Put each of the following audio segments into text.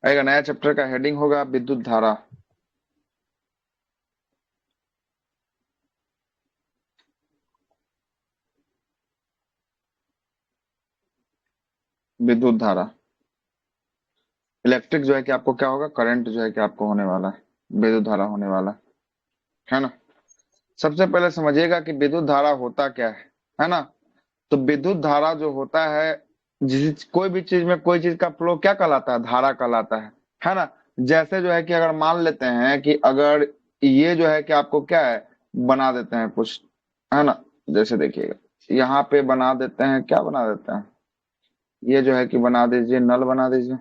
आएगा। नया चैप्टर का हेडिंग होगा विद्युत धारा। विद्युत धारा, इलेक्ट्रिक जो है कि आपको क्या होगा, करंट जो है कि आपको होने वाला है, विद्युत धारा होने वाला है ना। सबसे पहले समझिएगा कि विद्युत धारा होता क्या है ना। तो विद्युत धारा जो होता है, जिस कोई भी चीज में कोई चीज का फ्लो क्या कहलाता है, धारा कहलाता है ना। जैसे जो है कि अगर मान लेते हैं कि अगर ये जो है कि आपको क्या है, बना देते हैं कुछ, है ना। जैसे देखिएगा, यहाँ पे बना देते हैं, क्या बना देते हैं, ये जो है कि बना दीजिए, नल बना दीजिए,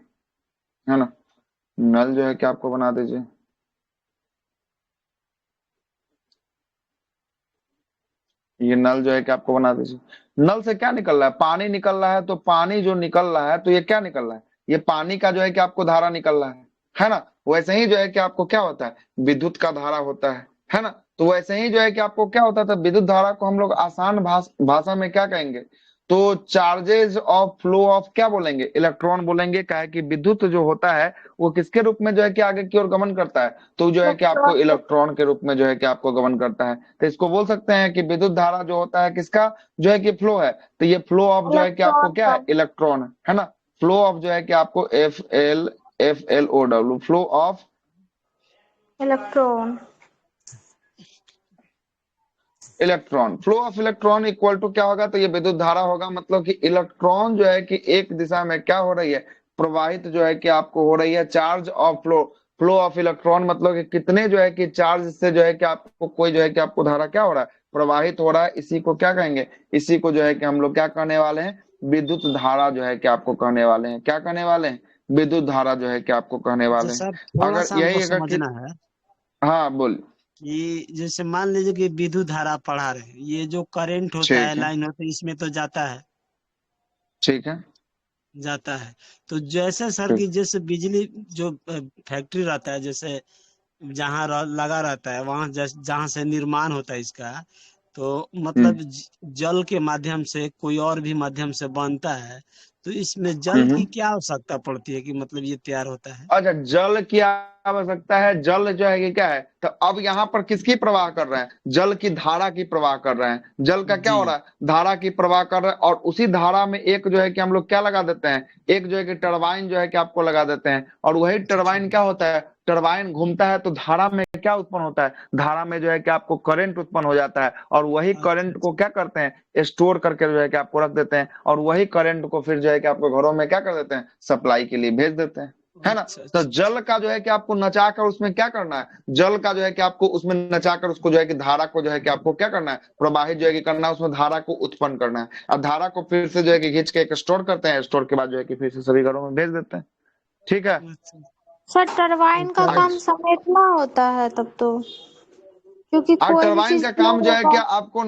है ना। नल जो है कि आपको बना दीजिए। ये नल जो है कि आपको बना दीजिए। नल से क्या निकल रहा है, पानी निकल रहा है। तो पानी जो निकल रहा है, तो ये क्या निकल रहा है, ये पानी का जो है कि आपको धारा निकल रहा है ना। वैसे ही जो है कि आपको क्या होता है, विद्युत का धारा होता है ना। तो वैसे ही जो है कि आपको क्या होता था, विद्युत धारा को हम लोग आसान भाषा में क्या कहेंगे, तो चार्जेस ऑफ फ्लो ऑफ क्या बोलेंगे, इलेक्ट्रॉन बोलेंगे। क्या है कि विद्युत जो होता है वो किसके रूप में जो है कि आगे की ओर गमन करता है, तो जो है कि आपको इलेक्ट्रॉन। इलेक्ट्रॉन के रूप में जो है कि आपको गमन करता है। तो इसको बोल सकते हैं कि विद्युत धारा जो होता है किसका, जो है कि फ्लो है। तो ये फ्लो ऑफ जो है कि आपको इलेक्ट्रॉन क्या का। है, इलेक्ट्रॉन है ना। फ्लो ऑफ जो है कि आपको FL flow of electron. Electron, flow of electron equal to क्या होगा, तो ये विद्युत धारा होगा। मतलब कि इलेक्ट्रॉन जो है कि एक दिशा में क्या हो रही है, प्रवाहित जो है कि आपको हो रही है, charge of flow. Flow of electron मतलब कि कितने जो है कि चार्ज से जो है कि आपको कोई जो है कि आपको धारा क्या हो रहा है, प्रवाहित हो रहा है। इसी को क्या कहेंगे, इसी को जो है कि हम लोग क्या कहने वाले हैं, विद्युत धारा जो है कि आपको कहने वाले हैं। क्या कहने वाले हैं, विद्युत धारा जो है कि आपको कहने अच्छा वाले हैं। सर, थोड़ा अगर सा हमको यही अगर समझना है हाँ बोल। कि जैसे मान लीजिए कि विद्युत धारा पढ़ा रहे हैं, ये जो करंट होता है, ठीक है, लाइन होता है, इसमें तो जाता है, ठीक है, जाता है। तो जैसे सर ठीक। कि जैसे बिजली जो फैक्ट्री रहता है, जैसे जहाँ लगा रहता है वहां जहाँ से निर्माण होता है इसका, तो हम्म मतलब जल के माध्यम से कोई और भी माध्यम से बनता है। तो इसमें जल हम्म। की क्या आवश्यकता पड़ती है कि मतलब ये तैयार होता है? अच्छा, जल की आवश्यकता है। जल जो है कि क्या है, तो अब यहाँ पर किसकी प्रवाह कर रहे हैं, जल की धारा की प्रवाह कर रहे हैं। जल का क्या जी। हो रहा है, धारा की प्रवाह कर रहे हैं। और उसी धारा में एक जो है कि हम लोग क्या लगा देते हैं, एक जो है कि टरबाइन जो है कि आपको लगा देते हैं। और वही अच्छा अच्छा। टरबाइन क्या होता है, टरबाइन घूमता है तो धारा में क्या उत्पन्न होता है, धारा में जो है कि आपको करंट उत्पन्न हो जाता है। और वही अच्छा करंट को अच्छा। क्या करते हैं, स्टोर करके जो है कि आपको रख देते हैं। और वही करंट को फिर जो है कि आपको घरों में क्या कर देते हैं, सप्लाई के लिए भेज देते हैं, है ना। अच्छा तो अच्छा जल अच्छा। का जो है कि आपको नचाकर उसमें क्या करना है, जल का जो है कि आपको उसमें नचाकर उसको जो है कि धारा को जो है कि आपको क्या करना है, प्रवाहित जो है कि करना है, उसमें धारा को उत्पन्न करना है। अब धारा को फिर से जो है कि खींच के एक स्टोर करते हैं, स्टोर के बाद जो है कि फिर से सभी घरों में भेज देते हैं। ठीक है। अच्छा। सर टरबाइन का सर। काम समेटना होता है तब तो, क्योंकि और कोई भी टरबाइन चीज का फ्लो काम जो है कि होगा। आपको,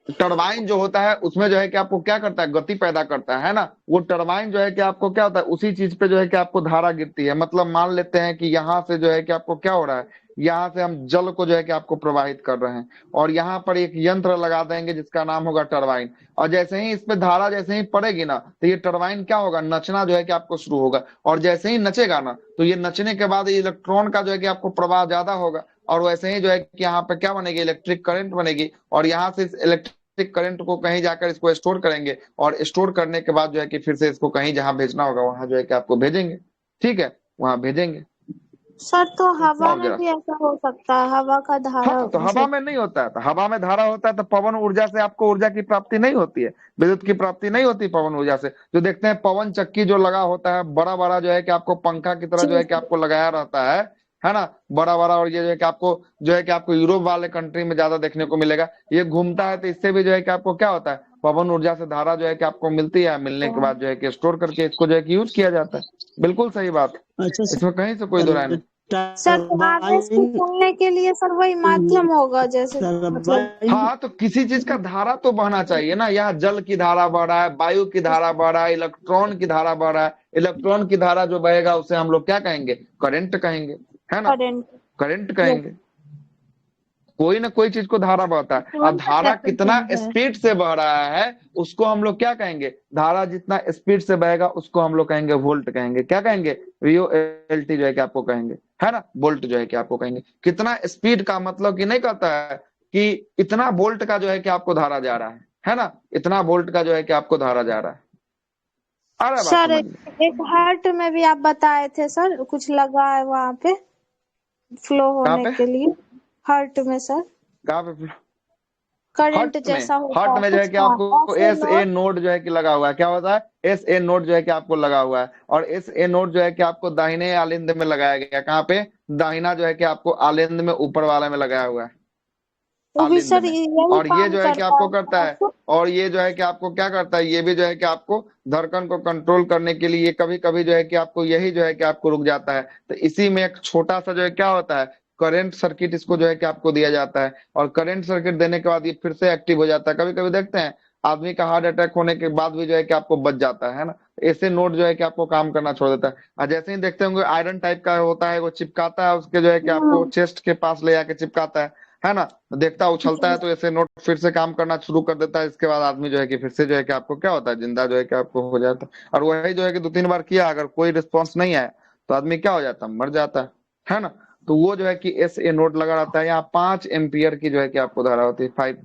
टरबाइन जो होता है उसमें जो है कि आपको क्या करता है, गति पैदा करता है ना। वो टरबाइन जो है कि आपको क्या होता है, उसी चीज पे जो है कि आपको धारा गिरती है। मतलब मान लेते हैं कि यहाँ से जो है कि आपको क्या हो रहा है, यहाँ से हम जल को जो है कि आपको प्रवाहित कर रहे हैं। और यहाँ पर एक यंत्र लगा देंगे जिसका नाम होगा टरबाइन। और जैसे ही इस पे धारा जैसे ही पड़ेगी ना, तो ये टरबाइन क्या होगा, नचना जो है कि आपको शुरू होगा। और जैसे ही नचेगा ना, तो ये नचने के बाद इलेक्ट्रॉन का जो है कि आपको प्रवाह ज्यादा होगा। और वैसे ही जो है कि यहाँ पे क्या बनेगी, इलेक्ट्रिक करंट बनेगी। और यहाँ से इलेक्ट्रिक करंट को कहीं जाकर इसको स्टोर करेंगे। और स्टोर करने के बाद जो है कि फिर से इसको कहीं जहां भेजना होगा वहां जो है कि आपको भेजेंगे। ठीक है, वहां भेजेंगे। सर तो तो हवा और में जरा, भी ऐसा हो सकता है, हवा का धारा हाँ तो हवा जैसे। में नहीं होता है, तो हवा में धारा होता है तो पवन ऊर्जा से आपको ऊर्जा की प्राप्ति नहीं होती है, विद्युत की प्राप्ति नहीं होती पवन ऊर्जा से। जो देखते हैं पवन चक्की जो लगा होता है, बड़ा बड़ा जो है कि आपको पंखा की तरह जी जो है कि जी। आपको लगाया रहता है ना, बड़ा बड़ा। और ये जो है कि आपको, जो है कि आपको यूरोप वाले कंट्री में ज्यादा देखने को मिलेगा, ये घूमता है। तो इससे भी जो है कि आपको क्या होता है, पवन ऊर्जा से धारा जो है कि आपको मिलती है, मिलने के बाद जो है कि स्टोर करके इसको जो है कि यूज किया जाता है। बिल्कुल सही बात, अच्छा इसमें कहीं से कोई दो राय सर, नहीं। सर तो आवेश को टरबाइन। सुनने के लिए सर वही माध्यम होगा जैसे, मतलब। टरबाइन। हाँ, तो किसी चीज का धारा तो बहना चाहिए ना। यहाँ जल की धारा बह रहा है, वायु की धारा बह रहा है, इलेक्ट्रॉन की धारा बह रहा है। इलेक्ट्रॉन की धारा जो बहेगा उसे हम लोग क्या कहेंगे, करंट कहेंगे, है ना, करंट। करंट कहेंगे। कोई ना कोई चीज को धारा बहता है। अब कौन सा धारा कितना कैपेसिटेंस है? स्पीड से बह रहा है उसको हम लोग क्या कहेंगे? धारा जितना स्पीड से बहेगा उसको हम लोग कहेंगे वोल्ट कहेंगे। क्या कहेंगे? VOLT जो है कि आपको कहेंगे, है ना। वोल्ट जो है कि आपको कहेंगे। कितना स्पीड का मतलब कि नहीं कहता है कि इतना वोल्ट का जो है कि आपको धारा जा रहा है ना। इतना वोल्ट का जो है कि आपको धारा जा रहा है। आ रहा है बात सर समझ में? एक हार्ट में भी आप बताए थे सर, कुछ लगा है वहां पे फ्लो कहाँ होने पे? के लिए, हार्ट में सर कहाँ पे? करंट हर्ट में? जैसा होता हर्ट है में जो है कुछ, कि हाँ आपको ऐसे SA नोट। नोड जो है कि लगा हुआ है। क्या होता है? SA नोड जो है कि आपको लगा हुआ है। और SA नोड जो है कि आपको दाहिने आलिंद में लगाया गया है। कहाँ पे? दाहिना जो है कि आपको आलिंद में ऊपर वाले में लगाया हुआ है, वो भी आलिंद सर में। यही और ये काम जो है कि करता आपको है करता है, हार्ट। और ये जो है कि आपको क्या करता है? ये भी जो है कि आपको धड़कन को कंट्रोल करने के लिए कभी कभी जो है कि आपको यही जो है कि आपको रुक जाता है। तो इसी में एक छोटा सा जो है क्या होता है, करंट सर्किट इसको जो है कि आपको दिया जाता है। और करंट सर्किट देने के बाद ये फिर से एक्टिव हो जाता है। कभी कभी देखते हैं आदमी का हार्ट अटैक होने के बाद भी जो है कि आपको बच जाता है ना। ऐसे नोट जो है कि आपको काम करना छोड़ देता है। और जैसे ही देखते होंगे आयरन टाइप का होता है, वो चिपकाता है उसके जो है कि आपको हाँ चेस्ट के पास ले जाके चिपकाता है ना। देखता उछलता है जी। तो ऐसे नोट फिर से काम करना शुरू कर देता है। इसके बाद आदमी जो है कि फिर से जो है कि आपको क्या होता है, जिंदा जो है कि आपको हो जाता है। और वही जो है कि 2-3 बार किया, अगर कोई रिस्पॉन्स नहीं आया तो आदमी क्या हो जाता है, मर जाता है ना। तो वो जो है कि SA नोट लगा रहता है। यहाँ 5 एम्पियर की जो है कि आपको धारा होती है, 5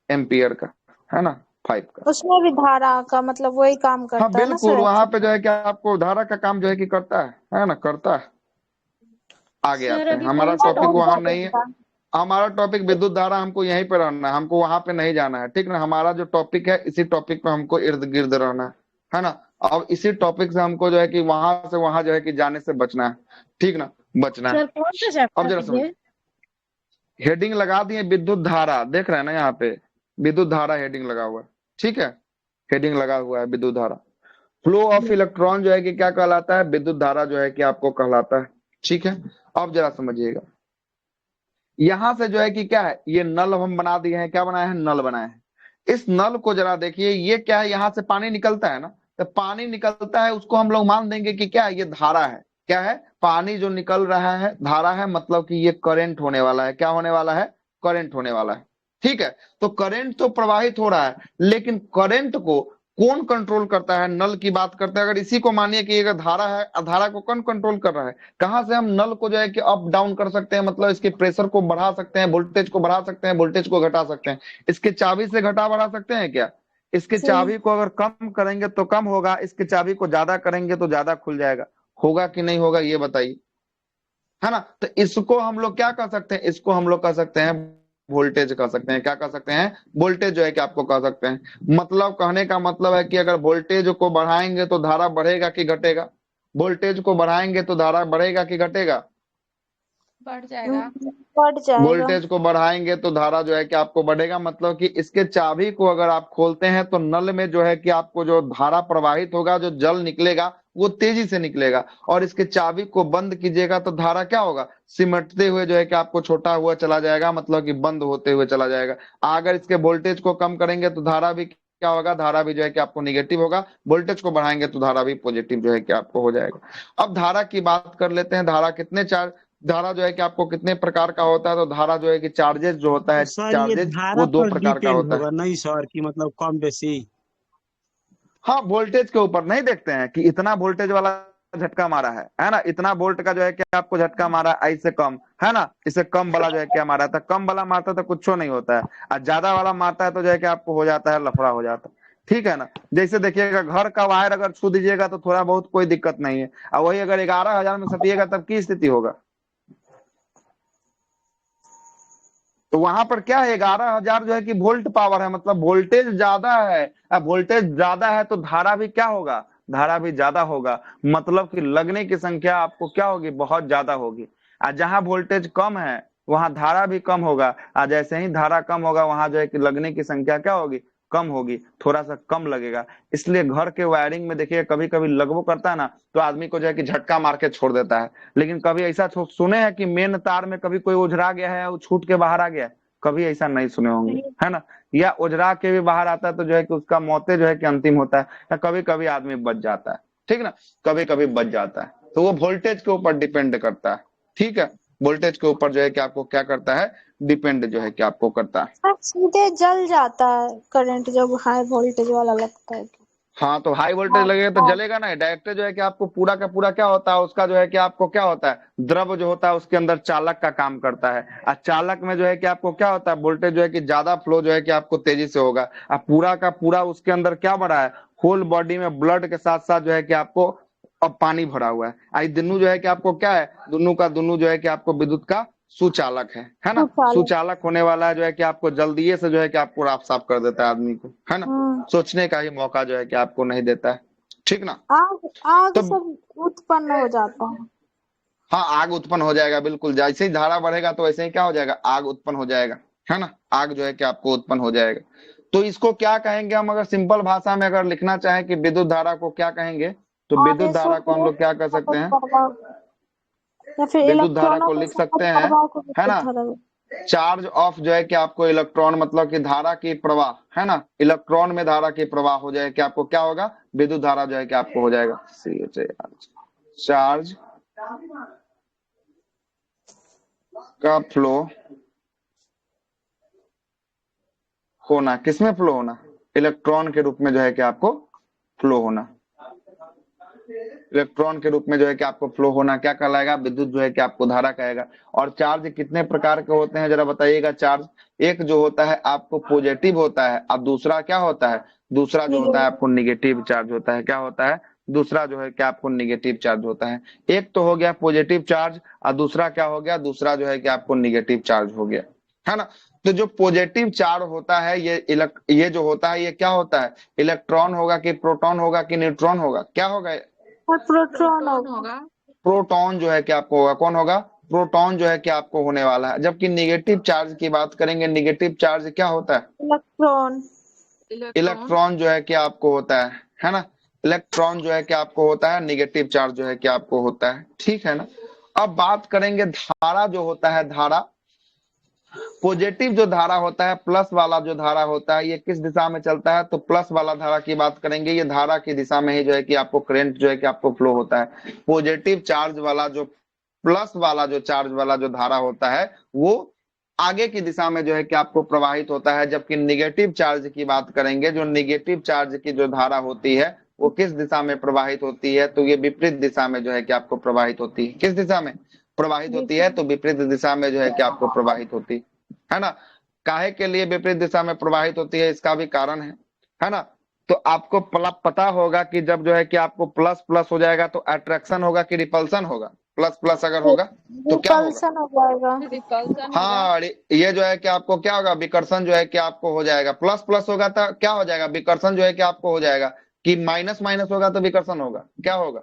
एम्पियर का, है ना, 5 का। उसमें भी धारा का मतलब वही काम हाँ करता है ना बिल्कुल, सर वहां पे जो एक्चुअली। है कि आपको धारा का काम जो है कि करता है ना, करता है। आगे सर आते हैं, अभी हमारा कौन सा टॉपिक टॉपिक वहां चल नहीं है। रहा है? हमारा टॉपिक विद्युत धारा, हमको यहीं पे रहना है, हमको वहां पे नहीं जाना है, ठीक ना। हमारा जो टॉपिक है इसी टॉपिक पे हमको इर्द गिर्द रहना है ना। अब इसी टॉपिक से हमको जो है कि वहां से वहां जो है कि जाने से बचना है, ठीक ना, बचना है। सर कौन सा अब जरा चैप्टर समझ, है? हेडिंग लगा दिए विद्युत धारा, देख रहे हैं ना यहाँ पे, विद्युत धारा हेडिंग लगा हुआ है, ठीक है। हेडिंग लगा हुआ है विद्युत धारा। फ्लो ऑफ इलेक्ट्रॉन जो है कि क्या कहलाता है, विद्युत धारा जो है कि आपको कहलाता है, ठीक है। अब जरा समझिएगा, यहां से जो है कि क्या है, ये नल हम बना दिए हैं। क्या बनाए हैं? नल बनाए हैं। इस नल को जरा देखिए, ये क्या है, यहां से पानी निकलता है ना। तो पानी निकलता है, उसको हम लोग मान देंगे कि क्या है, ये धारा है। क्या है? पानी जो निकल रहा है धारा है, मतलब कि ये करंट होने वाला है। क्या होने वाला है? करंट होने वाला है, ठीक है। तो करंट तो प्रवाहित हो रहा है, लेकिन करंट को कौन कंट्रोल करता है? नल की बात करते हैं। अगर इसी को मानिए कि अगर धारा है, धारा को कौन कंट्रोल कर रहा है? कहां से हम नल को जो है कि अप डाउन कर सकते हैं, मतलब इसके प्रेशर को बढ़ा सकते हैं, वोल्टेज को बढ़ा सकते हैं, वोल्टेज को घटा सकते हैं। इसके चाबी से घटा बढ़ा सकते हैं क्या? इसके जी। चाबी को अगर कम करेंगे तो कम होगा, इसके चाबी को ज्यादा करेंगे तो ज्यादा खुल जाएगा। होगा कि नहीं होगा, ये बताइए, है ना। तो इसको हम लोग क्या कह सकते हैं? इसको हम लोग कह सकते हैं वोल्टेज कह सकते हैं। क्या कह सकते हैं? वोल्टेज जो है कि आपको कह सकते हैं। मतलब कहने का मतलब है कि अगर वोल्टेज को बढ़ाएंगे तो धारा बढ़ेगा कि घटेगा? वोल्टेज को बढ़ाएंगे तो धारा बढ़ेगा कि घटेगा? बढ़ जाएगा। बढ़ जाएगा। वोल्टेज को बढ़ाएंगे तो धारा जो है कि आपको बढ़ेगा। मतलब कि इसके चाबी को अगर आप खोलते हैं तो नल में जो है कि आपको जो धारा प्रवाहित होगा, जो जल निकलेगा वो तेजी से निकलेगा। और इसके चाबी को बंद कीजिएगा तो धारा क्या होगा, सिमटते हुए जो है कि आपको छोटा हुआ चला जाएगा, मतलब कि बंद होते हुए चला जाएगा। अगर इसके वोल्टेज को कम करेंगे तो धारा भी क्या होगा, धारा भी जो है कि आपको निगेटिव होगा। वोल्टेज को बढ़ाएंगे तो धारा भी पॉजिटिव जो है कि आपको हो जाएगा। अब धारा की बात कर लेते हैं। धारा कितने चार, धारा जो है कि आपको कितने प्रकार का होता है? तो धारा जो है कि चार्जेस जो होता तो है, सर ये चार्जेस वो धारा 2 पर प्रकार का डिपेंड होता है। होगा नहीं सर, की मतलब कम बेसी? हाँ, वोल्टेज के ऊपर नहीं देखते हैं कि इतना वोल्टेज वाला झटका मारा है ना, इतना वोल्ट का जो है कि आपको झटका मारा है, इससे कम, है ना, इससे कम वाला जो है क्या मारा था, कम वाला मारता तो कुछ नहीं होता है। और ज्यादा वाला मारता है तो जो है कि आपको हो जाता है, लफड़ा हो जाता है, ठीक है ना। जैसे देखिएगा, घर का वायर अगर छू दीजिएगा तो थोड़ा बहुत कोई दिक्कत नहीं है, और वही अगर 11,000 में सटिएगा तब की स्थिति होगा। तो वहां पर क्या है, 11,000 जो है कि वोल्ट पावर है, मतलब वोल्टेज ज्यादा है। अब वोल्टेज ज्यादा है तो धारा भी क्या होगा, धारा भी ज्यादा होगा। मतलब कि लगने की संख्या आपको क्या होगी, बहुत ज्यादा होगी। और जहां वोल्टेज कम है वहां धारा भी कम होगा। और जैसे ही धारा कम होगा वहां जो है कि लगने की संख्या क्या होगी, कम होगी, थोड़ा सा कम लगेगा। इसलिए घर के वायरिंग में देखिए, कभी कभी लगभग करता है ना तो आदमी को जो है कि झटका मार के छोड़ देता है। लेकिन कभी ऐसा सुने हैं कि मेन तार में कभी कोई उझरा गया है, वो छूट के बाहर आ गया है? कभी ऐसा नहीं सुने होंगे, है ना। या उजरा के भी बाहर आता है तो जो है कि उसका मौते जो है कि अंतिम होता है। या कभी कभी आदमी बच जाता है, ठीक ना, कभी कभी बच जाता है। तो वो वोल्टेज के ऊपर डिपेंड करता है, ठीक है। वोल्टेज के ऊपर जो है कि आपको क्या करता है, डिपेंड जो है कि आपको करता है। सर सीधे जल जाता है करंट जब हाई वोल्टेज वाला लगता है तो। हाँ तो हाई वोल्टेज हाँ लगेगा तो हाँ जलेगा ना, डायरेक्ट जो है कि आपको पूरा का पूरा क्या होता है, उसका जो है कि आपको क्या होता है, द्रव जो होता है उसके अंदर चालक का काम करता है। और चालक में जो है कि आपको क्या होता है, वोल्टेज जो है कि ज्यादा फ्लो जो है कि आपको तेजी से होगा। और पूरा का पूरा उसके अंदर क्या भरा है, होल बॉडी में ब्लड के साथ साथ जो है कि आपको अब पानी भरा हुआ है। आई दोनों जो है कि आपको क्या है, दोनों का दोनों जो है कि आपको विद्युत का सुचालक है ना। सुचालक। सुचालक होने वाला है जो है कि आपको जल्दी से जो है कि आपको राफ साफ कर देता है आदमी को, है ना। सोचने का ही मौका जो है कि आपको नहीं देता है, ठीक ना। आग आग तो सब उत्पन्न हो जाता है। हाँ आग उत्पन्न हो जाएगा, बिल्कुल जैसे ही धारा बढ़ेगा तो वैसे ही क्या हो जाएगा, आग उत्पन्न हो जाएगा, है ना। आग जो है कि आपको उत्पन्न हो जाएगा। तो इसको क्या कहेंगे हम, अगर सिंपल भाषा में अगर लिखना चाहें कि विद्युत धारा को क्या कहेंगे, तो विद्युत आवेशों धारा को हम के लोग क्या कर सकते सतत हैं, प्रभाव या फिर विद्युत धारा इलेक्ट्रॉनों को के लिख सतत सकते हैं, प्रभाव को है विद्युत ना। धारा। चार्ज ऑफ जो है कि आपको इलेक्ट्रॉन, मतलब कि धारा की प्रवाह, है ना, इलेक्ट्रॉन में धारा की प्रवाह हो जाए कि आपको क्या होगा, विद्युत धारा जो है कि आपको हो जाएगा चार्ज का फ्लो होना, किसमें फ्लो होना, इलेक्ट्रॉन के रूप में जो है कि आपको फ्लो होना। इलेक्ट्रॉन के रूप में जो है कि आपको फ्लो होना क्या कहलाएगा, विद्युत जो है कि आपको धारा कहेगा। और चार्ज कितने प्रकार के होते हैं जरा बताइएगा। चार्ज एक जो होता है आपको पॉजिटिव होता है, और दूसरा क्या होता है, दूसरा जो होता है आपको निगेटिव चार्ज होता है। क्या होता है, दूसरा जो है कि आपको निगेटिव चार्ज होता है। एक तो हो गया पॉजिटिव चार्ज, और दूसरा क्या हो गया, दूसरा जो है कि आपको निगेटिव चार्ज हो गया, है ना। तो जो पॉजिटिव चार्ज होता है ये जो होता है ये क्या होता है, इलेक्ट्रॉन होगा कि प्रोटॉन होगा कि न्यूट्रॉन होगा, क्या होगा, और प्रोटॉन प्रोटॉन होगा। होगा। प्रोटॉन जो है कि आपको होगा, कौन होगा, प्रोटॉन जो है कि आपको होने वाला है। जबकि निगेटिव चार्ज की बात करेंगे, निगेटिव चार्ज क्या होता है, इलेक्ट्रॉन। इलेक्ट्रॉन। इलेक्ट्रॉन जो है कि आपको होता है ना। इलेक्ट्रॉन जो है कि आपको होता है, निगेटिव चार्ज जो है कि आपको होता है, ठीक है ना। अब बात करेंगे धारा जो होता है, धारा पॉजिटिव जो धारा होता है, प्लस वाला जो धारा होता है, ये किस दिशा में चलता है, तो प्लस वाला धारा की बात करेंगे, ये धारा की दिशा में ही जो है कि आपको करंट जो है कि आपको फ्लो होता है। पॉजिटिव चार्ज वाला जो, प्लस वाला जो चार्ज वाला जो धारा होता है वो आगे की दिशा में जो है कि आपको प्रवाहित होता है। जबकि निगेटिव चार्ज की बात करेंगे, जो निगेटिव चार्ज की जो धारा होती है वो किस दिशा में प्रवाहित होती है, तो ये विपरीत दिशा में जो है कि आपको प्रवाहित होती है। किस दिशा में प्रवाहित होती है, तो विपरीत दिशा में जो है कि आपको प्रवाहित होती है ना। काहे के लिए विपरीत दिशा में प्रवाहित होती है, इसका भी कारण है ना। तो आपको पता होगा कि जब जो है कि आपको प्लस प्लस हो जाएगा तो अट्रैक्शन होगा कि रिपल्सन होगा, प्लस प्लस अगर होगा तो क्या होगा, रिपल्सन हो जाएगा। रिपल्सन होगा। हाँ ये जो है कि आपको क्या होगा, विकर्षण जो है कि आपको हो जाएगा। प्लस प्लस होगा तो क्या हो जाएगा, विकर्षण जो है कि आपको हो जाएगा। कि माइनस माइनस होगा तो विकर्षण होगा, क्या होगा,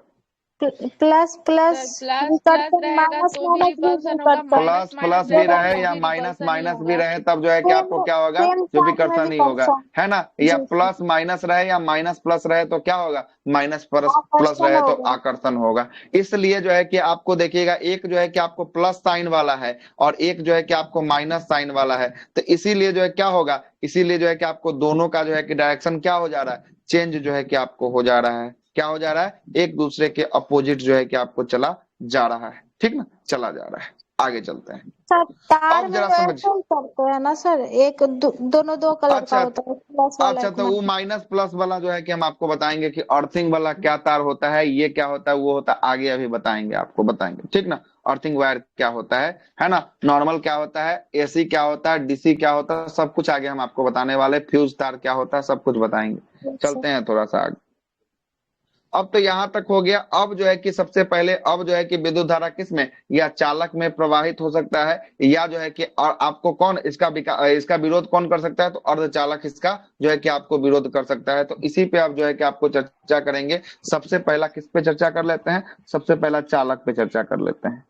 plus plus sir plus plus विकर्षण, रहेगा माइनस तो भी माइनस भी रिपल्सन होगा, विकर्षण। माइनस प्लस माइनस प्लस भी रहेगा रहे तो या भी माइनस रिपल्सन ही माइनस भी होगा। रहे, तब जो है कि सेम आपको क्या होगा, सेम जो साथ में विकर्षण ही होगा, विकर्षण। है ना। या जी जी। प्लस माइनस रहे या माइनस प्लस रहे तो क्या होगा, माइनस प्लस प्लस आकर्षण रहे तो होगा। आकर्षण होगा। इसलिए जो है कि आपको देखिएगा, एक जो है कि आपको प्लस साइन वाला है और एक जो है कि आपको माइनस साइन वाला है। तो इसीलिए जो है क्या होगा, इसीलिए जो है कि आपको दोनों का जो है कि डायरेक्शन क्या हो जा रहा है, चेंज जो है कि आपको हो जा रहा है। क्या हो जा रहा है, एक दूसरे के अपोजिट जो है कि आपको चला जा रहा है, ठीक ना, चला जा रहा है। आगे चलते हैं, सर तार अब में जरा समझ। ऐसे ही करते हैं ना सर, एक दोनों दो कलर का अच्छा होता है, प्लस वाला अच्छा, एक तो वो माइनस। माइनस प्लस वाला जो है कि हम आपको बताएंगे कि अर्थिंग वाला क्या तार होता है, ये क्या होता है, वो होता है आगे अभी बताएंगे, आपको बताएंगे, ठीक ना। अर्थिंग वायर क्या होता है ना। नॉर्मल क्या होता है, एसी क्या होता है, डीसी क्या होता है, सब कुछ आगे हम आपको बताने वाले। फ्यूज तार क्या होता है, सब कुछ बताएंगे। चलते हैं थोड़ा सा आगे। अब तो यहां तक हो गया। अब जो है कि सबसे पहले, अब जो है कि विद्युत धारा किस में, या चालक में प्रवाहित हो सकता है, या जो है कि, और आपको कौन इसका विरोध कौन कर सकता है, तो अर्धचालक इसका जो है कि आपको विरोध कर सकता है। तो इसी पे आप जो है कि आपको चर्चा करेंगे। सबसे पहला किस पे चर्चा कर लेते हैं, सबसे पहला चालक पे चर्चा कर लेते हैं।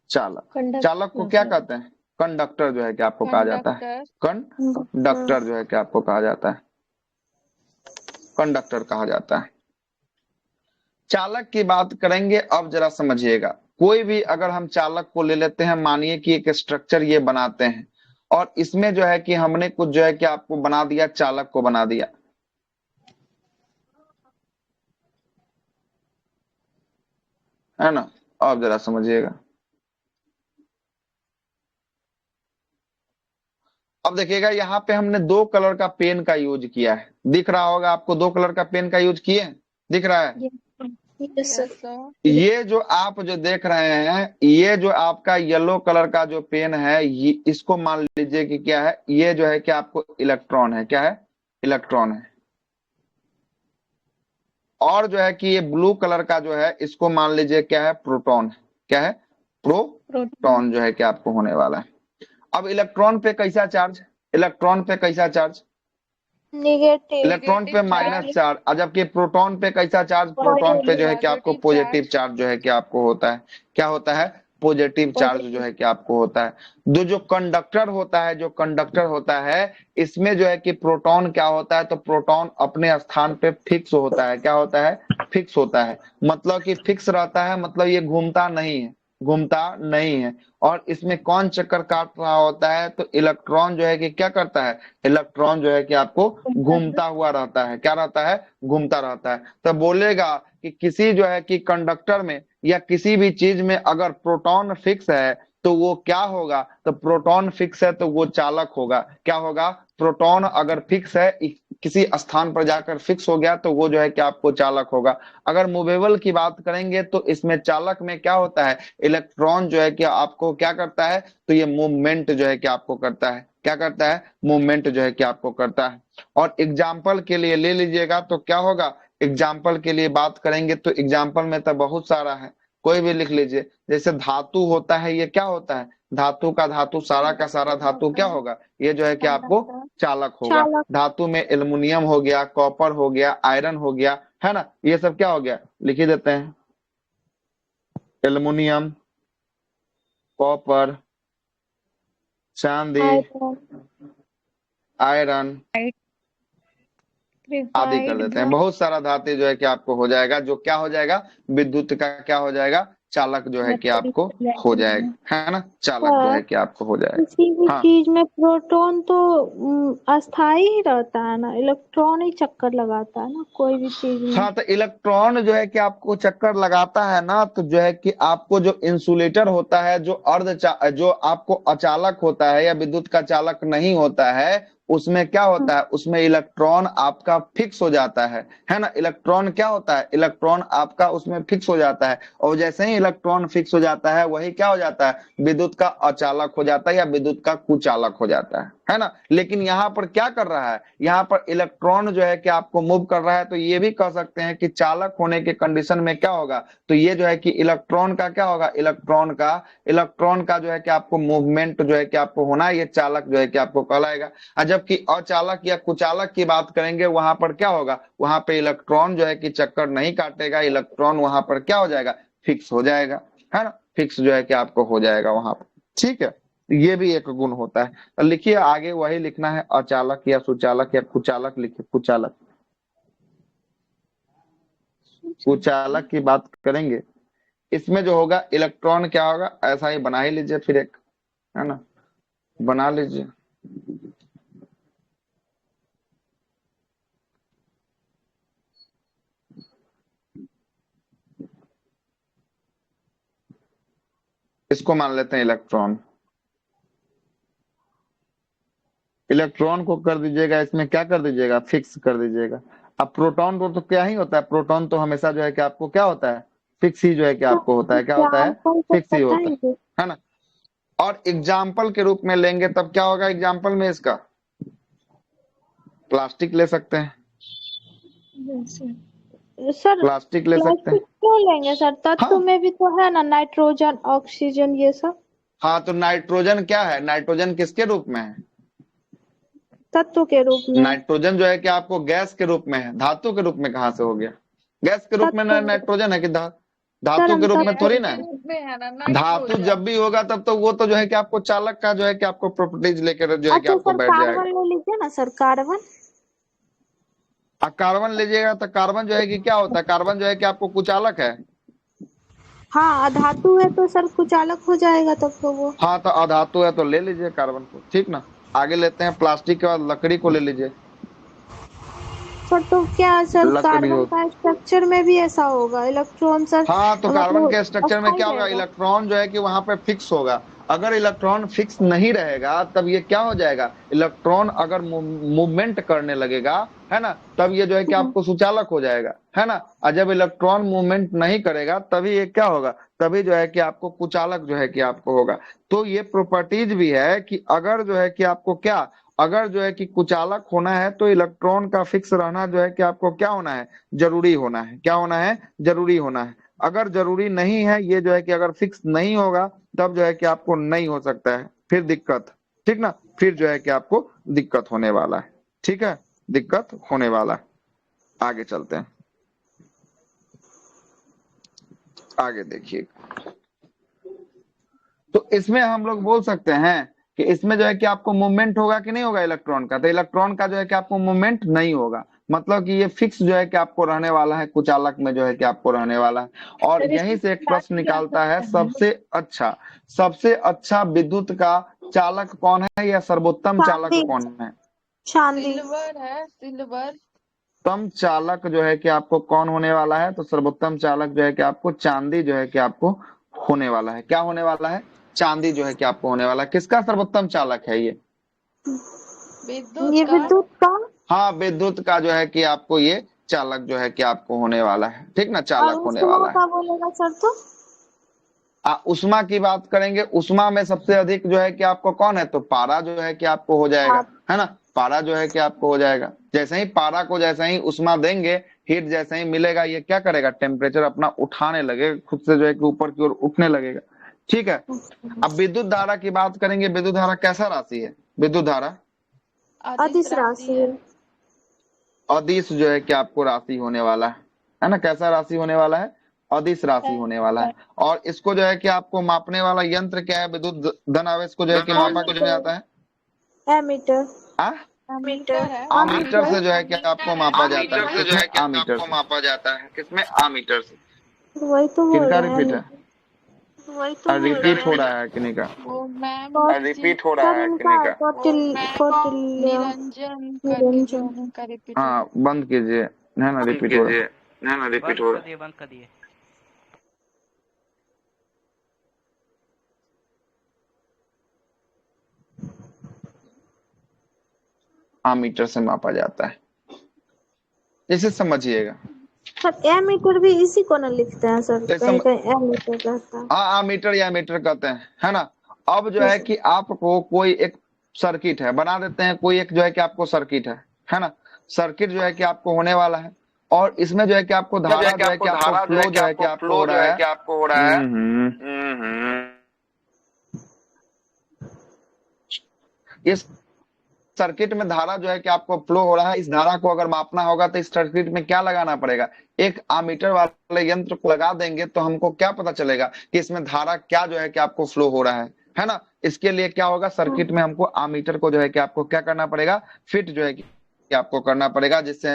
चालक, चालक को क्या कहते हैं, कंडक्टर जो है कि आपको कहा जाता है, कंडक्टर। कंडक्टर जो है कि आपको कहा जाता है, कंडक्टर कहा जाता है। चालक की बात करेंगे, अब जरा समझिएगा। कोई भी अगर हम चालक को ले लेते हैं, मानिए कि एक स्ट्रक्चर ये बनाते हैं, और इसमें जो है कि हमने कुछ जो है कि आपको बना दिया, चालक को बना दिया, है ना। अब जरा समझिएगा, अब देखिएगा यहाँ पे हमने 2 कलर का पेन का यूज किया है, दिख रहा होगा आपको 2 कलर का पेन का यूज किए हैं, दिख रहा है। Yes yes sir. सर। ये जो आप जो देख रहे हैं, ये जो आपका येलो कलर का जो पेन है, ये इसको मान लीजिए कि क्या है, ये जो है कि आपको इलेक्ट्रॉन है, क्या है, इलेक्ट्रॉन है। और जो है कि ये ब्लू कलर का जो है, इसको मान लीजिए क्या है, प्रोटॉन है, क्या है, प्रोटॉन जो है कि आपको होने वाला है। अब इलेक्ट्रॉन पे कैसा चार्ज, इलेक्ट्रॉन पे कैसा चार्ज, नेगेटिव। इलेक्ट्रॉन पे माइनस चार्ज, और जबकि प्रोटॉन पे कैसा चार्ज, प्रोटॉन पे जो है कि आपको पॉजिटिव चार्ज जो है कि आपको होता है, क्या होता है, पॉजिटिव चार्ज जो है कि आपको होता है। जो कंडक्टर होता है, जो कंडक्टर होता है, इसमें जो है कि प्रोटॉन क्या होता है, तो प्रोटॉन अपने स्थान पे फिक्स होता है, क्या होता है, फिक्स होता है। मतलब कि फिक्स रहता है, मतलब ये घूमता नहीं है, घूमता नहीं है। और इसमें कौन चक्कर काट रहा होता है, तो इलेक्ट्रॉन जो है कि क्या करता है, इलेक्ट्रॉन जो है कि आपको घूमता हुआ रहता है, क्या रहता है, घूमता रहता है। तो बोलेगा कि किसी जो है कि कंडक्टर में या किसी भी चीज में अगर प्रोटॉन फिक्स है तो वो क्या होगा, तो प्रोटॉन फिक्स है तो वो चालक होगा, क्या होगा, प्रोटॉन अगर फिक्स है, किसी स्थान पर जाकर फिक्स हो गया तो वो जो है कि आपको चालक होगा। अगर मूवेबल की बात करेंगे तो इसमें चालक में क्या होता है, इलेक्ट्रॉन जो है कि आपको क्या करता है, तो ये मूवमेंट जो है कि आपको करता है, क्या करता है, मूवमेंट जो है कि आपको करता है। और एग्जाम्पल के लिए ले लीजिएगा तो क्या होगा, एग्जाम्पल के लिए बात करेंगे तो एग्जाम्पल में तो बहुत सारा है, कोई भी लिख लीजिए। जैसे धातु होता है, ये क्या होता है, धातु का धातु, सारा का सारा धातु क्या होगा, ये जो है कि आपको चालक होगा। चालक। धातु में एल्युमिनियम हो गया, कॉपर हो गया, आयरन हो गया, है ना, ये सब क्या हो गया, लिख ही देते हैं, एल्युमिनियम, कॉपर, चांदी, आयरन आदि कर देते हैं। बहुत सारा धातु जो है कि आपको हो जाएगा, जो क्या हो जाएगा, विद्युत का क्या हो जाएगा, चालक जो है कि आपको हो जाएगा, है ना, चालक जो है कि आपको हो जाएगा। किसी भी हाँ चीज में प्रोटॉन तो अस्थाई ही रहता है ना, इलेक्ट्रॉन ही चक्कर लगाता है ना कोई भी चीज में। हाँ, तो इलेक्ट्रॉन जो है कि आपको चक्कर लगाता है ना, तो जो है कि आपको जो इंसुलेटर होता है, जो जो आपको अचालक होता है या विद्युत का चालक नहीं होता है, उसमें क्या होता है, उसमें इलेक्ट्रॉन आपका फिक्स हो जाता है ना। इलेक्ट्रॉन क्या होता है, इलेक्ट्रॉन आपका उसमें फिक्स हो जाता है, और जैसे ही इलेक्ट्रॉन फिक्स हो जाता है, वही क्या हो जाता है, विद्युत का अचालक हो जाता है या विद्युत का कुचालक हो जाता है ना। लेकिन यहाँ पर क्या कर रहा है, यहाँ पर इलेक्ट्रॉन जो है कि आपको मूव कर रहा है, तो ये भी कह सकते हैं कि चालक होने के कंडीशन में क्या होगा, तो ये जो है कि इलेक्ट्रॉन का क्या होगा, इलेक्ट्रॉन का जो है कि आपको मूवमेंट जो है कि आपको होना है, ये चालक जो है कि आपको कहलाएगा। जबकि अचालक या कुचालक की बात करेंगे, वहां पर क्या होगा, वहां पे इलेक्ट्रॉन जो है कि चक्कर नहीं काटेगा, इलेक्ट्रॉन वहां पर क्या हो जाएगा, फिक्स हो जाएगा, है ना, फिक्स जो है कि आपको हो जाएगा वहां पर। ठीक है, ये भी एक गुण होता है। तो लिखिए आगे वही लिखना है, अचालक या सुचालक या कुचालक, लिखिए कुचालक। कुचालक की बात करेंगे, इसमें जो होगा इलेक्ट्रॉन क्या होगा, ऐसा ही बना ही लीजिए फिर एक, है ना, बना लीजिए। इसको मान लेते हैं इलेक्ट्रॉन, इलेक्ट्रॉन को कर दीजिएगा, इसमें क्या कर दीजिएगा, फिक्स कर दीजिएगा। अब प्रोटॉन को तो क्या ही होता है, प्रोटॉन तो हमेशा जो है कि आपको क्या होता है, फिक्स ही जो है कि आपको होता है, क्या होता है, एग्जाम्पल तो फिक्स ही होता बताएंगे। है ना। और एग्जाम्पल के रूप में लेंगे तब क्या होगा, एग्जाम्पल में इसका प्लास्टिक ले सकते हैं, सर प्लास्टिक ले सकते प्लास्टिक हैं। क्यों लेंगे सर, तत्व हाँ में भी तो है ना नाइट्रोजन ऑक्सीजन ये सब। हाँ, तो नाइट्रोजन क्या है, नाइट्रोजन किसके रूप में है, तत्व के रूप में। नाइट्रोजन जो है कि आपको गैस के रूप में है, धातु के रूप में कहाँ से हो गया, गैस के रूप में तत्व नाइट्रोजन है कि सर धातु हम के रूप में तत्व थोड़ी ना है। में है ना धातु नाइट्रोजन। जब भी होगा तब तो वो तो जो है कि आपको चालक का जो है कि आपको प्रॉपर्टीज लेकर जो है कि अच्छा आपको सर बैठ कार्बन जाएगा। ले लीजिए ना सर, कार्बन। कार्बन लीजिएगा तो कार्बन जो है कि क्या होता है, कार्बन जो है कि आपको कुचालक है। हाँ अधातु है तो सर कुचालक हो जाएगा तब तो वो। हाँ, तो अधातु है तो ले लीजिए कार्बन को, ठीक ना। आगे लेते हैं प्लास्टिक के बाद लकड़ी को ले लीजिए, सर तो क्या सर लकड़ी कार्बन हो। का स्ट्रक्चर में भी ऐसा होगा, इलेक्ट्रॉन सर हाँ, तो कार्बन मतलब के स्ट्रक्चर में अस्थाई क्या होगा, रहेगा। इलेक्ट्रॉन जो है कि वहां पे फिक्स होगा, अगर इलेक्ट्रॉन फिक्स नहीं रहेगा तब ये क्या हो जाएगा, इलेक्ट्रॉन अगर मूवमेंट करने लगेगा, है ना, तब ये जो है कि आपको सुचालक हो जाएगा, है ना। और जब इलेक्ट्रॉन मूवमेंट नहीं करेगा तभी ये क्या होगा, तभी जो है कि आपको कुचालक जो है कि आपको होगा। तो ये प्रॉपर्टीज भी है कि अगर जो है कि आपको क्या, अगर जो है कि कुचालक होना है तो इलेक्ट्रॉन का फिक्स रहना जो है कि आपको क्या होना है, जरूरी होना है। क्या होना है, जरूरी होना है। अगर जरूरी नहीं है, ये जो है कि अगर फिक्स नहीं होगा तब जो है कि आपको नहीं हो सकता है, फिर दिक्कत, ठीक ना, फिर जो है कि आपको दिक्कत होने वाला है, ठीक है, दिक्कत होने वाला है। आगे चलते हैं, आगे देखिए। तो इसमें हम लोग बोल सकते हैं कि इसमें जो है कि आपको मूवमेंट होगा कि नहीं होगा इलेक्ट्रॉन का, तो इलेक्ट्रॉन का जो है कि आपको मूवमेंट नहीं होगा, मतलब कि ये फिक्स जो है कि आपको रहने वाला है, कुचालक में जो है कि आपको रहने वाला है। और सर यहीं इसमें से एक प्रश्न चार्ज क्या निकालता है, करता है? सबसे अच्छा विद्युत का चालक कौन है, या सर्वोत्तम चालक चांदी। कौन है। चांदी। सिल्वर है, सिल्वर। सर्वोत्तम चालक जो है कि आपको कौन होने वाला है, तो सर्वोत्तम चालक जो है कि आपको चांदी जो है कि आपको होने वाला है। क्या होने वाला है, चांदी जो है कि आपको होने वाला है। किसका सर्वोत्तम चालक है ये, विद्युत ये का। विद्युत का। हाँ, विद्युत का जो है कि आपको ये चालक जो है कि आपको होने वाला है, ठीक ना, और चालक होने उष्मा वाला है। का बोलेगा सर तो? उष्मा की बात करेंगे, उष्मा में सबसे अधिक जो है कि आपको कौन है, तो पारा जो है कि आपको हो जाएगा, आप। है ना, पारा जो है कि आपको हो जाएगा। जैसे ही पारा को जैसे ही उष्मा देंगे, हीट जैसे ही मिलेगा, ये क्या करेगा, टेम्परेचर अपना उठाने लगेगा, खुद से जो है कि ऊपर की ओर उठने लगेगा, ठीक है। अब विद्युत धारा की बात करेंगे, विद्युत धारा कैसा राशि है, विद्युत धारा अदिश अदिश राशि राशि है। है। अदिश जो है कि आपको राशि होने वाला है ना, कैसा राशि होने वाला है, अदिश राशि होने वाला है। और इसको जो है कि आपको मापने वाला यंत्र क्या है, विद्युत धन आवेश को जो है कि मापा किसमें जाता है, एमीटर। आ? मीटर है। आमीटर से जो है कि आपको मापा जाता है, आमीटर से किसमें, आमीटर से मापा जाता है। किसमें, आमीटर से। वही तो बोल किनका रहे हैं। रिपीट है, रिपीट हो रहा है किन्हीं का, वो मैम रिपीट हो सर रहा है इनका किन्हीं का। कौटिल्य। निरंजन करके जो निरंजन। उनका रिपीट हो रहा हाँ बंद कीजिए, है ना, बंद रिपीट हो रहा कीजिए, है। है ना, रिपीट हो रहा है। बंद कर दिए। आमीटर से मापा जाता है, इसे समझिएगा। सर एमीटर भी इसी को ना लिखते हैं सर, तो कहीं कहीं एमीटर रहता है। हाँ, आमीटर या मीटर कहते हैं, है ना। अब जो है कि आपको कोई एक सर्किट है, बना देते हैं कोई एक जो है कि आपको सर्किट है ना, सर्किट जो है कि आपको होने वाला है। और इसमें जो है कि आपको धारा जो है कि आपको फ्लो जो है कि आपको हो रहा है, आपको हो रहा है। इस सर्किट में धारा जो है कि आपको फ्लो हो रहा है, इस धारा को अगर मापना होगा तो इस सर्किट में क्या लगाना पड़ेगा, एक आमीटर वाले यंत्र को लगा देंगे तो हमको क्या पता चलेगा कि इसमें धारा क्या जो है कि आपको फ्लो हो रहा है ना। इसके लिए क्या होगा, सर्किट में हमको आमीटर को जो है कि आपको क्या करना पड़ेगा, फिट जो है कि आपको करना पड़ेगा, जिससे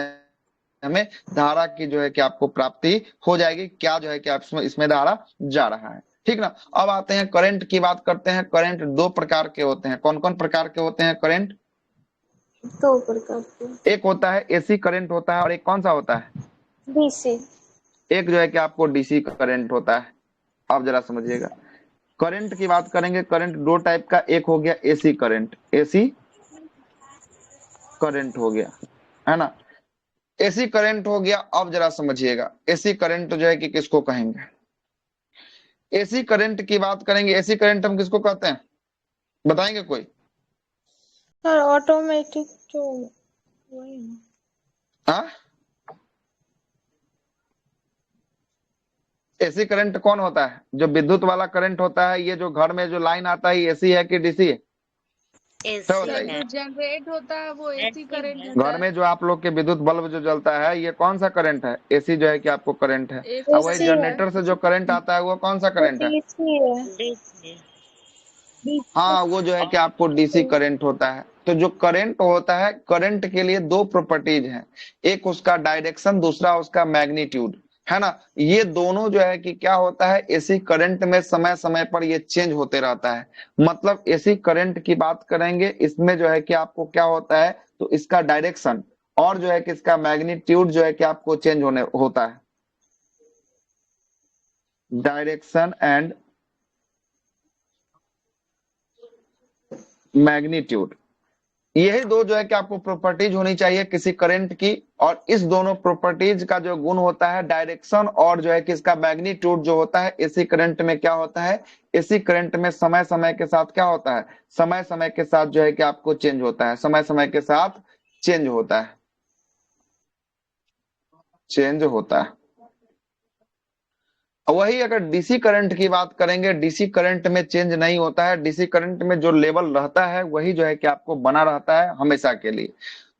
हमें धारा की जो है कि आपको प्राप्ति हो जाएगी, क्या जो है कि आप इसमें धारा जा रहा है, ठीक ना। अब आते हैं करंट की बात करते हैं। करंट दो प्रकार के होते हैं, कौन कौन प्रकार के होते हैं करंट, दो प्रकार के। एक होता है एसी करंट होता है, और एक कौन सा होता है, डीसी। एक जो है कि आपको डीसी करंट होता है। अब जरा समझिएगा, करंट की बात करेंगे, करंट दो टाइप का, एक हो गया एसी करंट, एसी करंट हो गया, है ना, एसी करंट हो गया। अब जरा समझिएगा, एसी करंट जो है कि किसको कहेंगे, एसी करंट की बात करेंगे, एसी करंट हम किसको कहते हैं, बताएंगे कोई, सर ऑटोमेटिक जो वही ना। हाँ, एसी करंट कौन होता है, जो विद्युत वाला करंट होता है, ये जो घर में जो लाइन आता है, एसी है कि डीसी है, सब है। बताइए। जो जनरेट होता है वो एसी करंट घर होता है। में जो आप लोग के विद्युत बल्ब जो जलता है, ये कौन सा करंट है, एसी जो है कि आपको करंट है। और वही एसी है। जनरेटर से जो करंट आता है वो कौन सा वो करंट है, डीसी है। हाँ, वो जो है कि आपको डीसी करंट होता है। तो जो करंट होता है, करंट के लिए दो प्रॉपर्टीज हैं, एक उसका डायरेक्शन, दूसरा उसका मैग्नीट्यूड, है ना। ये दोनों जो है कि क्या होता है, एसी करंट में समय समय पर ये चेंज होते रहता है। मतलब एसी करंट की बात करेंगे, इसमें जो है कि आपको क्या होता है, तो इसका डायरेक्शन और जो है कि इसका मैग्नीट्यूड जो है कि आपको चेंज होने होता है, डायरेक्शन एंड मैग्नीट्यूड, यही दो जो है कि आपको प्रॉपर्टीज होनी चाहिए किसी करंट की। और इस दोनों प्रॉपर्टीज का जो गुण होता है डायरेक्शन और जो है कि इसका मैग्नीट्यूड जो होता है, एसी करंट में क्या होता है, एसी करंट में समय समय के साथ क्या होता है, समय समय के साथ जो है कि आपको चेंज होता है, समय समय के साथ चेंज होता है, चेंज होता है। वही अगर डीसी करंट की बात करेंगे, डीसी करंट में चेंज नहीं होता है, डीसी करंट में जो लेवल रहता है वही जो है कि आपको बना रहता है हमेशा के लिए।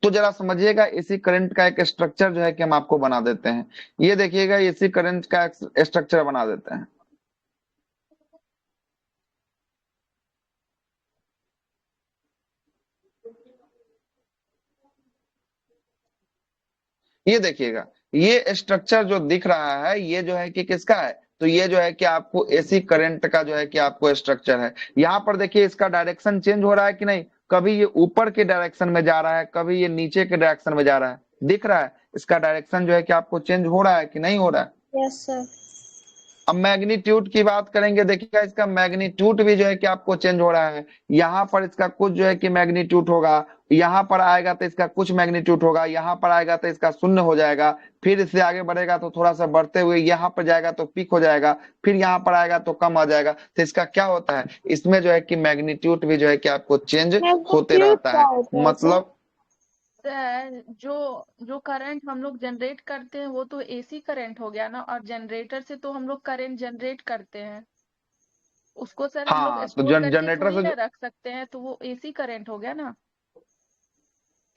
तो जरा समझिएगा, एसी करंट का एक स्ट्रक्चर जो है कि हम आपको बना देते हैं। ये देखिएगा, एसी करंट का स्ट्रक्चर बना देते हैं। ये देखिएगा, ये स्ट्रक्चर जो दिख रहा है ये जो है कि किसका है, तो ये जो है कि आपको एसी करंट का जो है कि आपको स्ट्रक्चर है। यहाँ पर देखिए इसका डायरेक्शन चेंज हो रहा है कि नहीं, कभी ये ऊपर के डायरेक्शन में जा रहा है, कभी ये नीचे के डायरेक्शन में जा रहा है, दिख रहा है इसका डायरेक्शन जो है कि आपको चेंज हो रहा है कि नहीं हो रहा है। Yes sir. अब मैग्नीट्यूड की बात करेंगे, देखिएगा इसका मैग्नीट्यूड भी जो है कि आपको चेंज हो रहा है। यहाँ पर इसका कुछ जो है कि मैग्नीट्यूड होगा, यहाँ पर आएगा तो इसका कुछ मैग्नीट्यूड होगा, यहाँ पर आएगा तो इसका शून्य हो जाएगा, फिर इससे आगे बढ़ेगा तो थोड़ा सा बढ़ते हुए यहाँ पर जाएगा तो पीक हो जाएगा, फिर यहाँ पर आएगा तो कम आ जाएगा। तो इसका क्या होता है, इसमें जो है कि मैग्नीट्यूड भी जो है कि आपको चेंज होते मैग्नीट्यूड रहता क्या है। होता है सर? मतलब सर जो जो करंट हम लोग जनरेट करते हैं वो तो एसी करंट हो गया ना, और जनरेटर से तो हम लोग करंट जनरेट करते हैं, उसको सर हम लोग हाँ, तो स्टोर करके जनरेटर थोड़ी से ना रख सकते हैं, तो वो एसी करंट हो गया ना।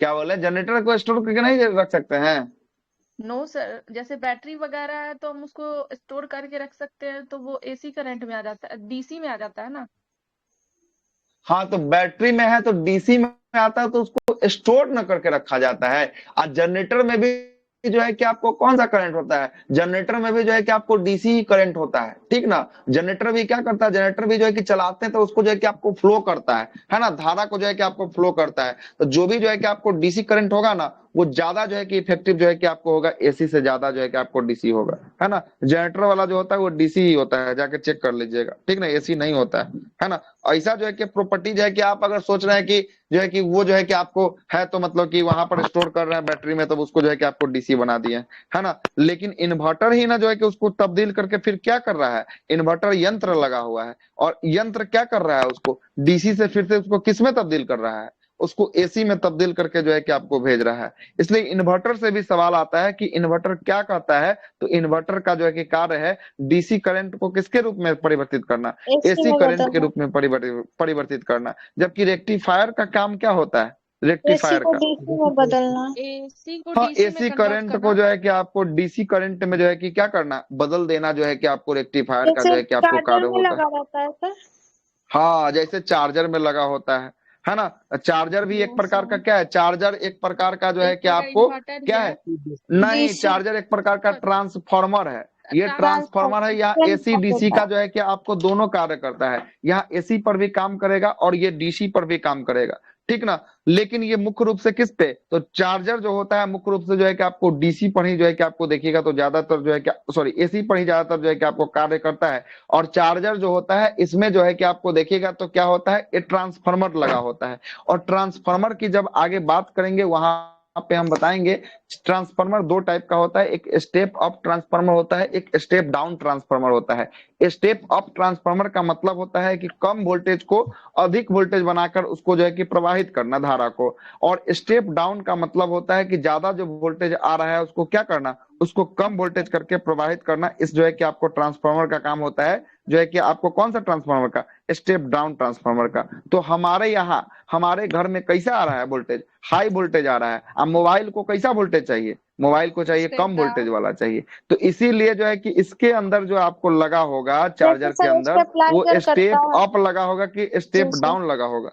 क्या बोले, जनरेटर को स्टोर करके नहीं रख सकते हैं। नो सर, जैसे बैटरी वगैरह है तो हम उसको स्टोर करके रख सकते हैं, तो वो एसी करंट में आ जाता है, डीसी में आ जाता है ना। हाँ, तो बैटरी में है तो डीसी में आता है तो उसको स्टोर न करके रखा जाता है। और जनरेटर में भी जो है कि आपको कौन सा करंट होता है, जनरेटर में भी जो है कि आपको डीसी ही करंट होता है, ठीक ना। जनरेटर भी क्या करता है, जनरेटर भी जो है कि चलाते हैं तो उसको जो है कि आपको फ्लो करता है ना, धारा को जो है कि आपको फ्लो करता है। तो जो भी जो है कि आपको डीसी करंट होगा ना, वो ज्यादा जो है कि इफेक्टिव जो है कि आपको होगा, एसी से ज्यादा जो है कि आपको डीसी होगा, है ना। जनरेटर वाला जो होता है वो डीसी ही होता है, जाके चेक कर लीजिएगा, ठीक ना, एसी नहीं होता है ना। ऐसा जो है कि प्रॉपर्टीज है कि आप अगर सोच रहे हैं कि जो है कि वो जो है कि आपको है तो मतलब कि वहां पर स्टोर कर रहे हैं बैटरी में, तो उसको जो है कि आपको डीसी बना दिए, है ना। लेकिन इन्वर्टर ही ना जो है कि उसको तब्दील करके फिर क्या कर रहा है, इन्वर्टर यंत्र लगा हुआ है, और यंत्र क्या कर रहा है, उसको डीसी से फिर से उसको किस में तब्दील कर रहा है, उसको एसी में तब्दील करके जो है कि आपको भेज रहा है। इसलिए इन्वर्टर से भी सवाल आता है कि इन्वर्टर क्या करता है, तो इन्वर्टर का जो है कि कार्य है डीसी करंट को किसके रूप में परिवर्तित करना, एसी एसी में करंट के बदलना। रूप में परिवर्तित करना। जबकि रेक्टिफायर का काम क्या होता है, एसी रेक्टिफायर को का, डीसी में बदलना। एसी को हाँ, डीसी में एसी कन्वर्ट करंट को करना। जो है कि आपको डीसी करंट में जो है कि क्या करना, बदल देना, जो है कि आपको रेक्टिफायर का जो जैसे है कि आपको चार्जर कार्य में होता है। लगा रहता है सर। हाँ, जैसे चार्जर में लगा होता है ना। चार्जर भी एक यस प्रकार का सर, क्या है, चार्जर एक प्रकार का जो है एक कि तरह आपको इन्वर्टर ही क्या है। है, नहीं, डीसी चार्जर एक प्रकार का ट्रांसफार्मर है। ये ट्रांसफार्मर है, यहाँ एसी ट्रांसफॉर्मर डीसी होता का है। जो है कि आपको दोनों कार्य करता है, यहाँ एसी पर भी काम करेगा और ये डीसी पर भी काम करेगा, ठीक ना। लेकिन ये मुख्य रूप से किस पे, तो चार्जर जो होता है मुख्य रूप से जो है कि आपको डीसी पर ही जो है कि आपको देखिएगा तो ज्यादातर जो है कि सॉरी एसी पर ही ज्यादातर जो है कि आपको कार्य करता है। और चार्जर जो होता है इसमें जो है कि आपको देखिएगा तो क्या होता है, ये ट्रांसफार्मर लगा होता है। और ट्रांसफार्मर की जब आगे बात करेंगे वहां पे हम बताएंगे, ट्रांसफार्मर दो टाइप का होता है, एक स्टेप अप ट्रांसफार्मर होता है, एक स्टेप डाउन ट्रांसफार्मर होता है। स्टेप अप ट्रांसफार्मर का मतलब होता है कि कम वोल्टेज को अधिक वोल्टेज बनाकर उसको जो है कि प्रवाहित करना धारा को। और स्टेप डाउन का मतलब होता है कि ज्यादा जो वोल्टेज आ रहा है उसको क्या करना, उसको कम वोल्टेज करके प्रवाहित करना। इस जो है कि आपको ट्रांसफार्मर का काम होता है, जो है कि आपको कौन सा ट्रांसफार्मर का, स्टेप डाउन ट्रांसफार्मर का। तो हमारे यहाँ हमारे घर में कैसा आ रहा है वोल्टेज, हाई वोल्टेज आ रहा है। अब मोबाइल को कैसा वोल्टेज चाहिए, मोबाइल को चाहिए स्टेप कम वोल्टेज डाउन। वाला चाहिए। तो इसीलिए जो है कि इसके अंदर जो आपको लगा होगा जैसे चार्जर के सर अंदर, वो स्टेबलाइजर करता स्टेप है। अप लगा होगा कि स्टेप जैसे डाउन लगा होगा।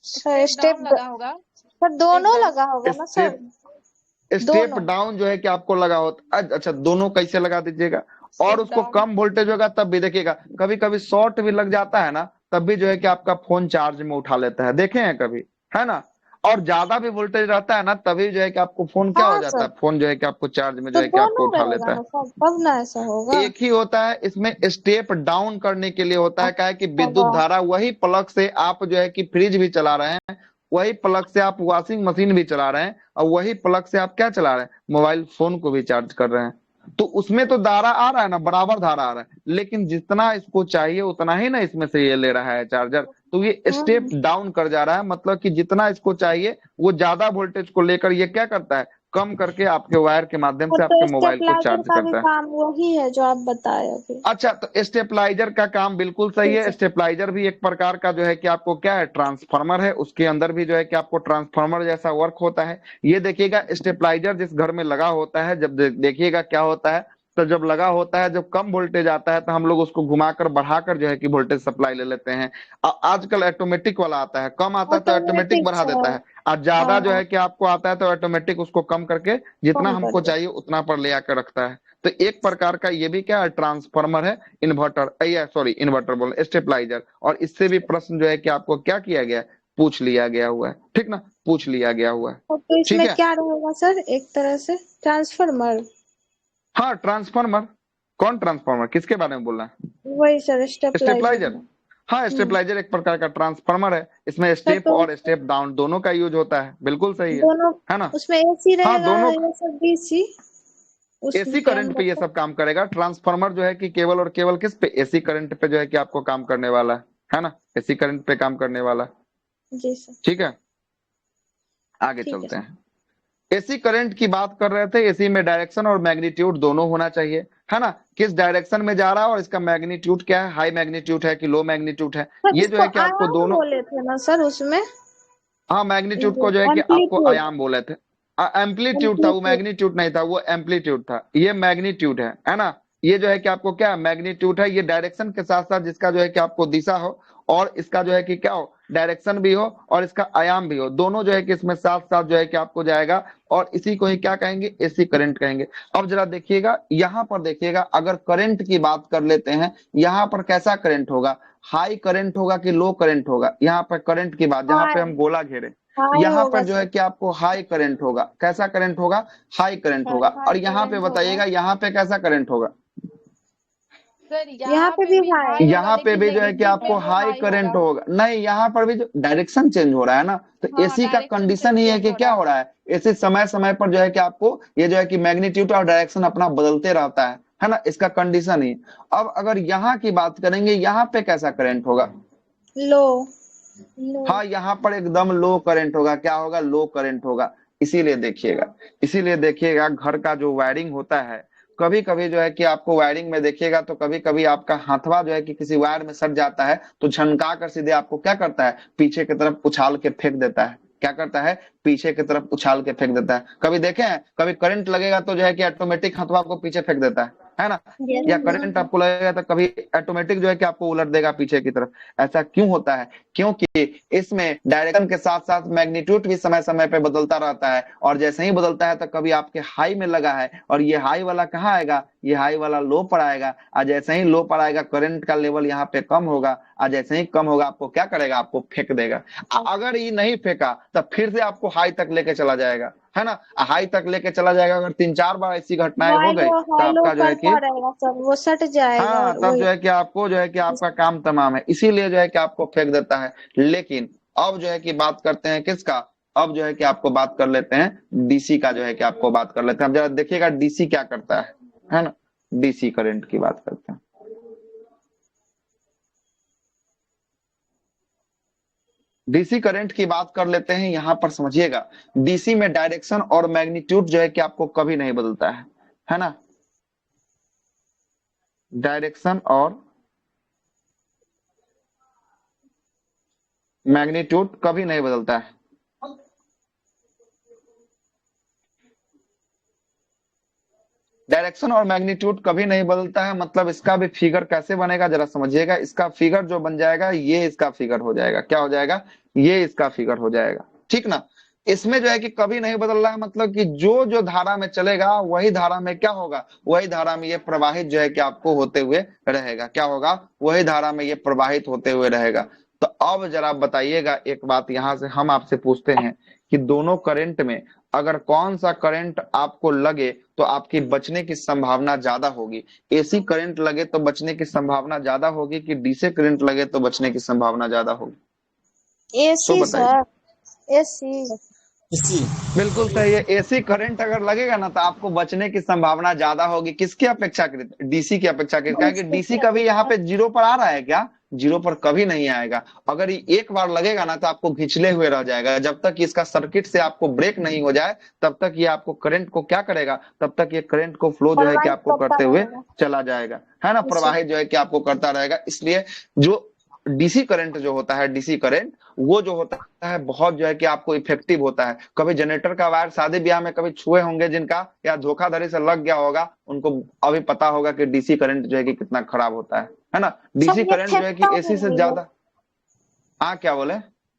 सर स्टेप डाउन लगा होगा। सर स्टेप दोनों डाउन। लगा होगा ना सर। स्टेप स्टेप दोनों। डाउन जो है कि आपको लगा होता, अच्छा दोनों कैसे लगा दीजिएगा। और स्टेप उसको डाउन। कम वोल्टेज होगा तब भी देखिएगा, कभी कभी शॉर्ट भी लग जाता है ना, तब भी जो है कि आपका फोन चार्ज में उठा लेता है, देखे हैं कभी, है ना। और ज्यादा भी वोल्टेज रहता है ना, तभी जो है कि आपको फोन क्या हो हाँ जाता सर, है, फोन जो है कि आपको चार्ज में जो तो है कि आपको दोनों उठा रहेगा लेता है। ना सर, तब ना ऐसा होगा। एक ही होता है, इसमें स्टेप डाउन करने के लिए होता है, क्या है कि विद्युत अच्छा, धारा वही प्लग से आप जो है कि फ्रिज भी चला रहे हैं, वही प्लग से आप वॉशिंग मशीन भी चला रहे हैं, और वही प्लग से आप क्या चला रहे हैं, मोबाइल फोन को भी चार्ज कर रहे हैं। तो उसमें तो धारा आ रहा है ना, बराबर धारा आ रहा है, लेकिन जितना इसको चाहिए उतना ही ना इसमें से ये ले रहा है चार्जर। तो ये स्टेप डाउन कर जा रहा है, मतलब कि जितना इसको चाहिए वो ज्यादा वोल्टेज को लेकर ये क्या करता है, कम करके आपके वायर के माध्यम और से तो आपके मोबाइल को स्टेबलाइजर चार्ज का भी करता है। काम वही है जो आप बताए अभी। अच्छा, तो स्टेपलाइजर का काम बिल्कुल सही ठीक है। है। स्टेपलाइजर भी एक प्रकार का जो है कि आपको क्या है, ट्रांसफार्मर है, उसके अंदर भी जो है कि आपको ट्रांसफार्मर जैसा वर्क होता है। ये देखिएगा, स्टेपलाइजर जिस घर में लगा होता है, जब देखिएगा क्या होता है, तो जब लगा होता है, जब कम वोल्टेज आता है तो हम लोग उसको घुमाकर बढ़ाकर जो है कि वोल्टेज सप्लाई ले लेते हैं। आजकल ऑटोमेटिक वाला आता है, कम आता है तो ऑटोमेटिक ऑटोमेटिक बढ़ा से। देता है, और ज्यादा जो हाँ, है कि आपको आता है तो ऑटोमेटिक उसको कम करके जितना कम कर हमको दे। चाहिए उतना पर ले आकर रखता है। तो एक प्रकार का ये भी क्या है, ट्रांसफार्मर है। इन्वर्टर, या सॉरी, इन्वर्टर बोल, स्टेबलाइजर। और इससे भी प्रश्न जो है कि आपको क्या किया गया है, पूछ लिया गया हुआ है, ठीक ना, पूछ लिया गया हुआ है। और तो ठीक इसमें है। क्या रहेगा सर, एक तरह से ट्रांसफार्मर? हाँ, ट्रांसफार्मर। कौन ट्रांसफार्मर, किसके बारे में बोल रहे हैं? वही सर, स्टेबलाइजर स्टेबलाइजर। में। हाँ, स्टेबलाइजर एक प्रकार का ट्रांसफार्मर है, इसमें सर स्टेप तो और स्टेप डाउन दोनों का यूज होता है, बिल्कुल सही दोनों, है ना। उसमें एसी हाँ, रहेगा दोनों। या सब डीसी एसी उसके करंट पे अंदर ये सर? सब काम करेगा। ट्रांसफार्मर जो है कि केवल और केवल किस पे, एसी करंट पे जो है कि आपको काम करने वाला है ना, एसी करंट पे काम करने वाला। जी सर। ठीक है, आगे ठीक है चलते सर। हैं। एसी करंट की बात कर रहे थे, एसी में डायरेक्शन और मैग्नीट्यूड दोनों होना चाहिए, है ना। किस डायरेक्शन में जा रहा है और इसका मैग्नीट्यूड क्या है, हाई मैग्नीट्यूड है कि लो मैग्नीट्यूड है, सर ये जो इसको है कि आपको आयाम दोनों। बोले थे ना सर उसमें, हाँ, मैग्नीट्यूड को जो है कि आपको एम्पलीट्यूड। आयाम बोले थे। एम्पलीट्यूड था वो, एम्पलीट्यूड। मैग्नीट्यूड नहीं था वो, एम्पलीट्यूड था, ये मैग्नीट्यूड है ना। ये जो है कि आपको क्या, मैग्नीट्यूड है, ये डायरेक्शन के साथ साथ जिसका जो है कि आपको दिशा हो, और इसका जो है कि क्या हो, डायरेक्शन भी हो और इसका आयाम भी हो, दोनों जो है कि इसमें साथ साथ जो है कि आपको जाएगा, और इसी को ही क्या कहेंगे, एसी करंट कहेंगे। अब जरा देखिएगा, यहां पर देखिएगा, अगर करंट की बात कर लेते हैं, यहां पर कैसा करंट होगा, हाई करंट होगा कि लो करंट होगा, यहाँ पर करंट की बात, जहां पे हाई। हम गोला घेरे, हाई यहाँ होगा पर जो है सर। कि आपको हाई करंट होगा। कैसा करंट होगा, हाई करंट होगा। और हाई यहाँ पे करंट होगा। बताइएगा, यहाँ पे कैसा करंट होगा, सर यहाँ यहाँ पे पे भी भी हाई। हाई होगा, यहाँ पे लेकिन भी जो है कि नेगेटिव में आपको वो हाई हाई करंट होगा। होगा। नहीं, यहाँ पर भी जो डायरेक्शन चेंज हो रहा है ना, तो हाँ, एसी का डायरेक्शन कंडीशन ही है चेंज कि हो क्या रहा है। हो रहा है, एसी समय समय पर जो है कि आपको ये जो है कि मैग्नीट्यूड और डायरेक्शन अपना बदलते रहता है ना, इसका कंडीशन ही। अब अगर यहाँ की बात करेंगे, यहाँ पे कैसा करंट होगा, लो। लो। हाँ, यहाँ पर एकदम लो करंट होगा। क्या होगा, लो करंट होगा। इसीलिए देखिएगा घर का जो वायरिंग होता है, कभी कभी जो है कि आपको वायरिंग में देखिएगा तो कभी कभी आपका हाथवा जो है कि किसी वायर में सट जाता है, तो झनका कर सीधे आपको क्या करता है, पीछे की तरफ उछाल के फेंक देता है। क्या करता है, पीछे की तरफ उछाल के फेंक देता है। कभी देखे हैं, कभी करंट लगेगा तो जो है कि ऑटोमेटिक हथवा को पीछे फेंक देता है ना। यस या सर। करंट आपको लगेगा तो कभी ऑटोमेटिक जो है कि आपको उलट देगा पीछे की तरफ। ऐसा क्यों होता है, क्योंकि इसमें डायरेक्शन के साथ साथ मैग्नीट्यूड भी समय समय पे बदलता रहता है, और जैसे ही बदलता है तो कभी आपके हाई में लगा है, और ये हाई वाला कहाँ आएगा, ये हाई वाला लो पर आएगा, और जैसे ही लो पर आएगा करंट का लेवल यहाँ पे कम होगा, और जैसे ही कम होगा आपको क्या करेगा, आपको फेंक देगा। अगर ये नहीं फेंका तो फिर से आपको हाई तक लेके चला जाएगा, है ना। हाई तक लेके चला जाएगा, अगर 3-4 बार ऐसी घटनाएं हो हाई गई लो, तो हाई लो आपका जो है करता कि, रहेगा सर, वो सट जाएगा हाँ, तब वही। जो है कि आपको जो है कि आपका काम तमाम है, इसीलिए जो है कि आपको फेंक देता है। लेकिन अब जो है कि बात करते हैं किसका, अब जो है कि आपको बात कर लेते हैं डीसी का, जो है कि आपको बात कर लेते हैं। अब जरा देखिएगा डीसी क्या करता है ना, डीसी करंट की बात करते हैं। डीसी करंट की बात कर लेते हैं, यहां पर समझिएगा, डीसी में डायरेक्शन और मैग्नीट्यूड जो है कि आपको कभी नहीं बदलता है ना। डायरेक्शन और मैग्नीट्यूड कभी नहीं बदलता है। डायरेक्शन और मैग्नीट्यूड कभी नहीं बदलता है, मतलब इसका भी फिगर कैसे बनेगा जरा समझिएगा। इसका फिगर जो बन जाएगा, ये इसका फिगर हो जाएगा। क्या हो जाएगा, ये इसका फिगर हो जाएगा, ठीक ना। इसमें जो है कि कभी नहीं बदल रहा है, मतलब कि जो जो धारा में चलेगा वही धारा में क्या होगा, वही धारा में ये प्रवाहित जो है कि आपको होते हुए रहेगा। क्या होगा, वही धारा में ये प्रवाहित होते हुए रहेगा। तो अब जरा बताइएगा एक बात, यहां से हम आपसे पूछते हैं कि दोनों करंट में अगर कौन सा करंट आपको लगे तो आपकी बचने की संभावना ज्यादा होगी? एसी करंट लगे तो बचने की संभावना ज्यादा होगी कि डीसी करंट लगे तो बचने की संभावना ज्यादा होगी? तो एसी बताइए। Sir, AC. इसी बिल्कुल सही है, एसी करंट अगर लगेगा ना तो आपको बचने की संभावना ज्यादा होगी। किसकी अपेक्षाकृत? डीसी की अपेक्षाकृत। क्या कि डीसी कभी यहाँ पे जीरो पर आ रहा है क्या? जीरो पर कभी नहीं आएगा। अगर ये एक बार लगेगा ना तो आपको घिचले हुए रह जाएगा। जब तक इसका सर्किट से आपको ब्रेक नहीं हो जाए तब तक ये आपको करंट को क्या करेगा, तब तक ये करंट को फ्लो जो है कि प्रवाहित आपको करता करते हुए रहेगा। चला जाएगा, है ना, इसी। प्रवाहित जो है कि आपको करता रहेगा। इसलिए जो डीसी करंट जो होता है, डीसी करंट वो जो होता है बहुत जो है कि आपको इफेक्टिव होता है। कभी जनरेटर का वायर शादी ब्याह में कभी छुए होंगे जिनका, या धोखाधड़ी से लग गया होगा, उनको अभी पता होगा कि डीसी करंट जो है कि कितना खराब होता है ना। सर डीसी ये करंट जो है कि फेंकता भी एसी से नहीं है, ज्यादा। हाँ, क्या बोले?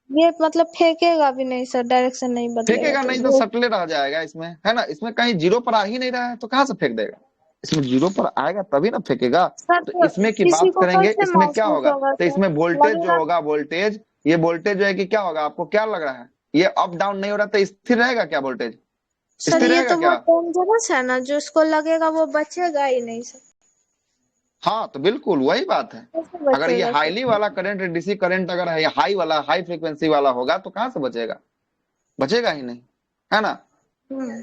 ये मतलब फेंकेगा भी नहीं सर, डायरेक्शन नहीं बदलेगा फेंकेगा तो नहीं तो वो। सटले रह जाएगा इसमें, है ना। इसमें कहीं जीरो पर आ ही नहीं रहा है तो कहाँ से फेंक देगा? इसमें जीरो पर आएगा तभी ना फेंकेगा। सर तो तो इसमें की किसी बात को करेंगे, कैसे इसमें क्या महसूस होगा? होगा तो सर? इसमें वोल्टेज जो लगेगा। होगा, वोल्टेज, ये वोल्टेज जो है कि क्या होगा, आपको क्या लग रहा है? ये अप डाउन नहीं हो रहा तो स्थिर रहेगा क्या वोल्टेज? सर स्थिर ये रहेगा तो क्या? बहुत डेंजरस है ना, जो उसको लगेगा वो बचेगा ही नहीं सर। हाँ, तो बिल्कुल वही बात है। कैसे अगर ये बचेगा हाईली सर? वाला करंट, डीसी करंट अगर है हाई वाला, हाई फ्रीक्वेंसी वाला होगा तो कहाँ से बचेगा? बचेगा ही नहीं, है ना। हम्म।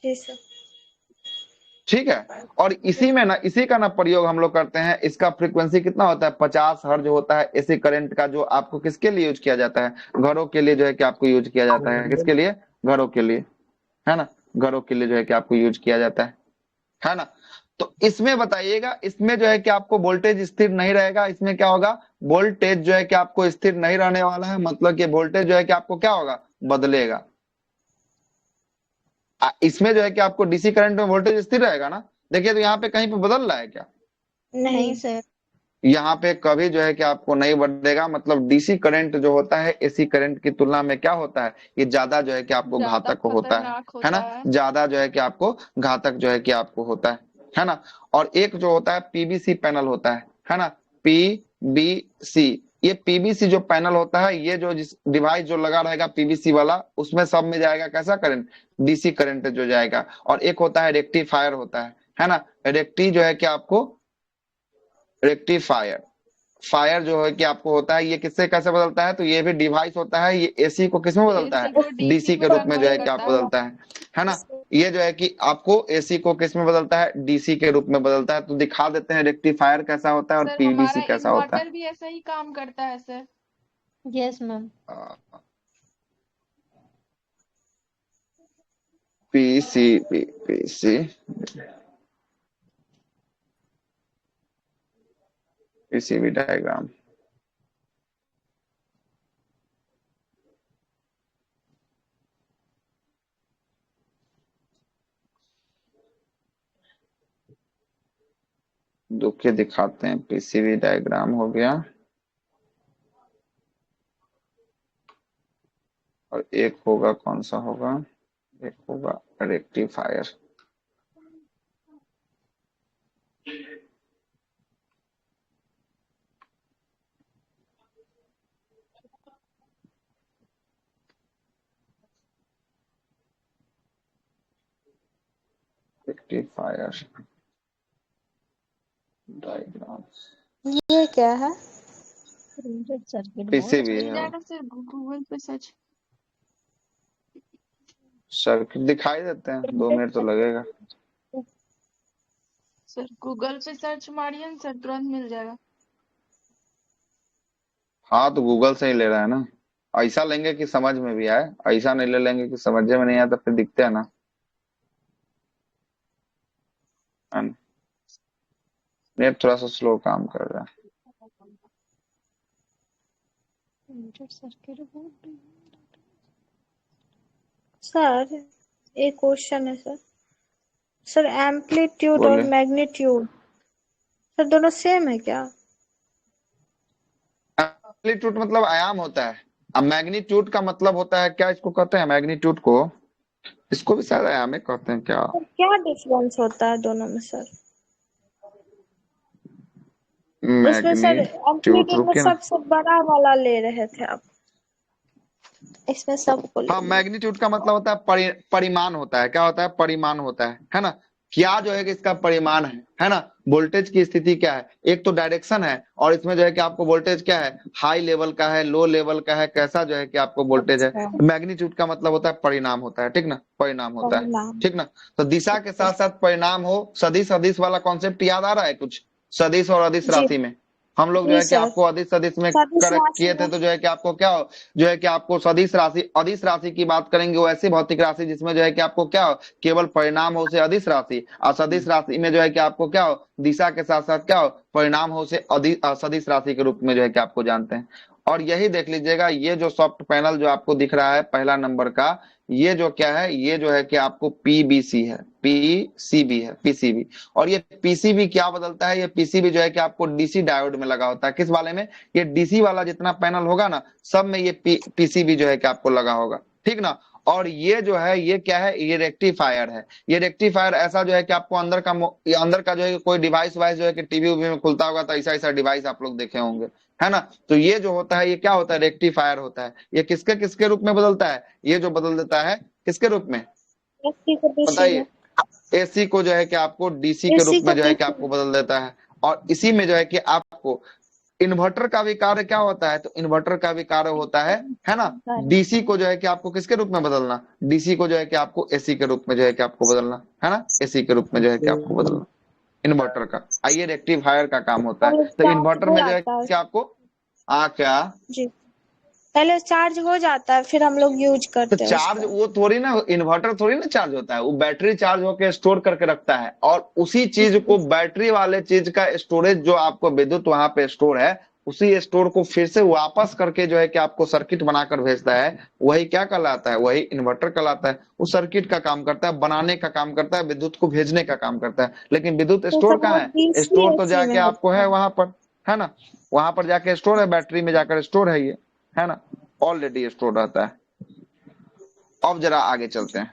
जी सर। ठीक है। और इसी में ना, इसी का ना प्रयोग हम लोग करते हैं। इसका फ्रीक्वेंसी कितना होता है? 50 हर्ज होता है। एसी करंट का जो आपको किसके लिए यूज किया जाता है? घरों के लिए जो है कि आपको यूज किया जाता है। किसके लिए? घरों के लिए, है ना। घरों के लिए जो है कि आपको यूज किया जाता है ना। तो इसमें बताइएगा, इसमें जो है कि आपको वोल्टेज स्थिर नहीं रहेगा। इसमें क्या होगा? वोल्टेज जो है कि आपको स्थिर नहीं रहने वाला है। मतलब कि वोल्टेज जो है कि आपको क्या होगा? बदलेगा। इसमें जो है कि आपको डीसी करंट में वोल्टेज स्थिर रहेगा ना। देखिए तो यहाँ पे कहीं पे बदल रहा है क्या? नहीं सर। यहाँ पे कभी जो है कि आपको नहीं बढ़ेगा। मतलब डीसी करंट जो होता है एसी करंट की तुलना में क्या होता है? ये ज्यादा जो है कि आपको ज्यादा घातक होता खतरनाक है ना। होता है। ज्यादा जो है कि आपको घातक जो है कि आपको होता है ना। और एक जो होता है पीबीसी पैनल होता है ना। पीबीसी, ये पीबीसी जो पैनल होता है, ये जो जिस डिवाइस जो लगा रहेगा पीबीसी वाला, उसमें सब में जाएगा कैसा करंट? डीसी करंट जो जाएगा। और एक होता है रेक्टिफायर होता है ना। रेक्टी जो है कि आपको, रेक्टिफायर, फायर जो है कि आपको होता है, ये किससे कैसे बदलता है? तो ये भी डिवाइस होता है। ये एसी को किसमें बदलता एसी है? को डीसी डीसी में के रूप में जो है कन्वर्ट कि आप करता है। बदलता है ना। ये जो है कि आपको एसी को किस में बदलता है? डीसी के रूप में बदलता है। तो दिखा देते हैं रेक्टिफायर कैसा होता है और सर पीवीसी हमारा कैसा होता इन्वर्टर भी ऐसा ही काम करता है सर। Yes ma'am. है। PC, PC, PCB diagram. दुखे दिखाते हैं। पीसीबी डायग्राम हो गया, और एक होगा, कौन सा होगा? एक होगा रेक्टिफायर। Rectifier diagram. ये क्या है? Printed circuit board. पीसीबी मिल है वो। जाएगा सर गूगल पे सर्च। सर्किट दिखाई देते हैं, 2 मिनट तो लगेगा। सर गूगल पे सर्च मारिए ना सर, तुरंत मिल जाएगा। हाँ, तो गूगल से ही ले रहा है ना। ऐसा लेंगे कि समझ में भी आए, ऐसा नहीं ले लेंगे कि समझ में नहीं आया तो फिर दिखते हैं ना। नेट थोड़ा सा स्लो काम कर रहा है। Printed circuit board. सर एक क्वेश्चन है सर। सर एम्पलीट्यूड और बोले। मैग्नीट्यूड सर दोनों सेम है क्या? एम्पलीट्यूड मतलब आयाम होता है। अब मैग्नीट्यूड का मतलब होता है क्या? इसको कहते हैं मैग्नीट्यूड को, इसको भी शायद आयाम ही कहते हैं क्या? सर क्या डिफरेंस होता है दोनों में सर? उसमें सर मैग्नीट्यूड एम्पलीट्यूड में रुकिए ना। सबसे बड़ा वाला ले रहे थे आप, इसमें सबको ले हाँ, लिए। मैग्नीट्यूड का मतलब होता है परिमाण होता है। क्या होता है? परिमाण होता है ना। क्या जो है कि इसका परिमाण है ना। वोल्टेज की स्थिति क्या है, एक तो डायरेक्शन है, और इसमें जो है कि आपको वोल्टेज क्या है, हाई लेवल का है, लो लेवल का है, कैसा जो है कि आपको वोल्टेज है। अच्छा, मैग्नीट्यूड का मतलब होता है परिणाम होता है, ठीक ना, परिणाम होता है, परिणाम। ठीक ना। तो दिशा के साथ साथ परिणाम हो। सदिश अदिश वाला कॉन्सेप्ट याद आ रहा है कुछ? सदिश और अदिश जी राशि में हम लोग जो जी है कि सर, आपको अदिश सदिश में सदिश करेक्ट राशि किए थे, में। तो जो है कि आपको क्या जो है कि आपको सदिश राशि अदिश राशि की बात करेंगे, वो ऐसी भौतिक राशि जिसमें जो है कि आपको क्या हो, केवल परिणाम हो उसे अदिश राशि, और सदिश राशि में जो है कि आपको क्या हो, दिशा के साथ साथ क्या हो, परिणाम हो उसे सदिश राशि के रूप में जो है कि आपको जानते हैं। और यही देख लीजिएगा, ये जो सॉफ्ट पैनल जो आपको दिख रहा है पहला नंबर का, ये जो क्या है, ये जो है कि आपको पीबीसी है, पीसीबी है, पीसीबी। और ये पीसीबी क्या बदलता है, ये पीसीबी जो है कि आपको डीसी डायोड में लगा होता है। किस वाले में? ये डीसी वाला जितना पैनल होगा ना, सब में ये पीसीबी जो है कि आपको लगा होगा, ठीक ना। और ये जो है, ये क्या है, ये रेक्टिफायर है। ये रेक्टिफायर ऐसा जो है कि आपको अंदर का जो है कोई डिवाइस वाइस जो है कि टीवी उवी में खुलता होगा, तो ऐसा ऐसा डिवाइस आप लोग देखे होंगे, है ना। तो ये जो होता है, ये क्या होता है, रेक्टिफायर होता है। ये किसके किसके रूप में बदलता है? ये जो बदल देता है किसके रूप में, एसी को डीसी में, बताइए? एसी को जो है कि आपको डीसी के एसी रूप को में जो है कि डीसी आपको में। बदल देता है। और इसी में जो है कि आपको इन्वर्टर का भी कार्य क्या होता है, तो इन्वर्टर का भी कार्य होता है ना। डीसी को जो है कि आपको किसके रूप में बदलना, डीसी को जो है कि आपको एसी के रूप में जो है कि आपको बदलना, है ना, एसी के रूप में जो है कि आपको बदलना इन्वर्टर का। आइए, रेक्टिफायर का काम होता है। पहले तो चार्ज इन्वर्टर हो में जो है जाता है। कि आपको क्या, जी, पहले चार्ज हो जाता है, फिर हम लोग यूज तो करते हैं चार्ज उसको। वो थोड़ी ना, इन्वर्टर थोड़ी ना चार्ज होता है, वो बैटरी चार्ज होकर स्टोर करके रखता है, और उसी चीज को, बैटरी वाले चीज का स्टोरेज जो आपको विद्युत वहां पे स्टोर है, उसी स्टोर को फिर से वापस करके जो है कि आपको सर्किट बनाकर भेजता है, वही क्या कहलाता है, वही इन्वर्टर कहलाता है। उस सर्किट का काम करता है, बनाने का काम करता है, विद्युत को भेजने का काम करता है। लेकिन विद्युत तो स्टोर सब वो कहाँ है? डीसी स्टोर तो एसी में जाके आपको होता है है। वहां पर, है ना। वहां पर जाके स्टोर है, बैटरी में जाकर स्टोर है ये, है ना, ऑलरेडी स्टोर रहता है। अब जरा आगे चलते हैं।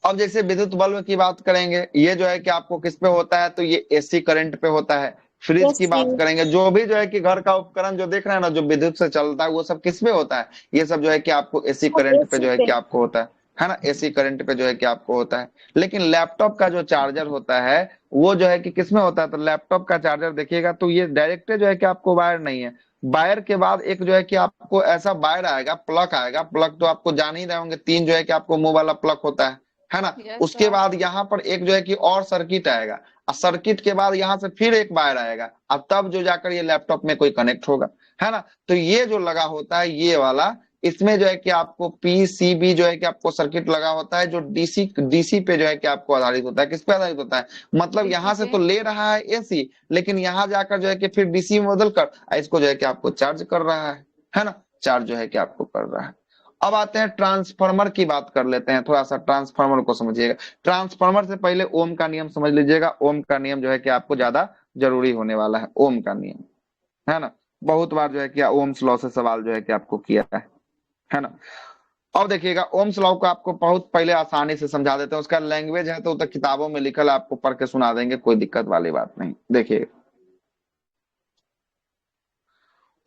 अब जैसे विद्युत बल्ब की बात करेंगे, ये जो है कि आपको किस पे होता है, तो ये एसी करंट पे होता है। फ्रिज की एसी, बात करेंगे, जो भी जो है कि घर का उपकरण जो देख रहे हैं ना, जो विद्युत से चलता है, वो सब किस पे होता है, ये सब जो है कि आपको एसी सब करंट पे एसी जो है पे। कि आपको होता है ना, एसी करंट पे जो है कि आपको होता है। लेकिन लैपटॉप का जो चार्जर होता है, वो जो है कि किसमें होता है, तो लैपटॉप का चार्जर देखिएगा तो ये डायरेक्ट जो है कि आपको वायर नहीं है। वायर के बाद एक जो है कि आपको ऐसा वायर आएगा, प्लग आएगा। प्लग तो आपको जान ही रहे होंगे, तीन जो है कि आपको मुंह वाला प्लग होता है ना। यस उसके सर। बाद यहाँ पर एक जो है कि और सर्किट आएगा, और सर्किट के बाद यहाँ से फिर एक वायर आएगा, और तब जो जाकर ये लैपटॉप में कोई कनेक्ट होगा, है ना। तो ये जो लगा होता है ये वाला, इसमें जो है कि आपको पीसीबी जो है कि आपको सर्किट लगा होता है, जो डीसी डीसी पे जो है कि आपको आधारित होता है। किस पे आधारित होता है, मतलब डीसी यहाँ से पे। तो ले रहा है एसी, लेकिन यहाँ जाकर जो है कि फिर डीसी में बदल कर इसको जो है कि आपको चार्ज कर रहा है ना, चार्ज जो है कि आपको कर रहा है। अब आते हैं ट्रांसफार्मर की बात कर लेते हैं, थोड़ा सा ट्रांसफार्मर को समझिएगा। ट्रांसफार्मर से पहले ओम का नियम समझ लीजिएगा। ओम का नियम जो है कि आपको ज्यादा जरूरी होने वाला है, ओम का नियम, है ना। बहुत बार जो है कि ओम्स लॉ से सवाल जो है कि आपको किया है ना। अब देखिएगा, ओम्स लॉ को आपको बहुत पहले आसानी से समझा देते हैं। उसका लैंग्वेज है तो किताबों में लिखल है, आपको पढ़ के सुना देंगे, कोई दिक्कत वाली बात नहीं। देखिए,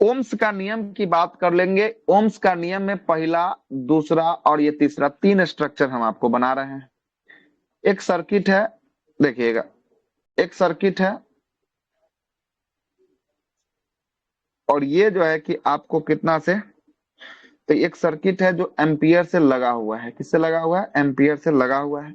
ओम्स का नियम की बात कर लेंगे। ओम्स का नियम में पहला, दूसरा और ये तीसरा, तीन स्ट्रक्चर हम आपको बना रहे हैं। एक सर्किट है, देखिएगा, एक सर्किट है, और ये जो है कि आपको कितना से, तो एक सर्किट है जो एम्पियर से लगा हुआ है। किससे लगा हुआ है? एम्पियर से लगा हुआ है।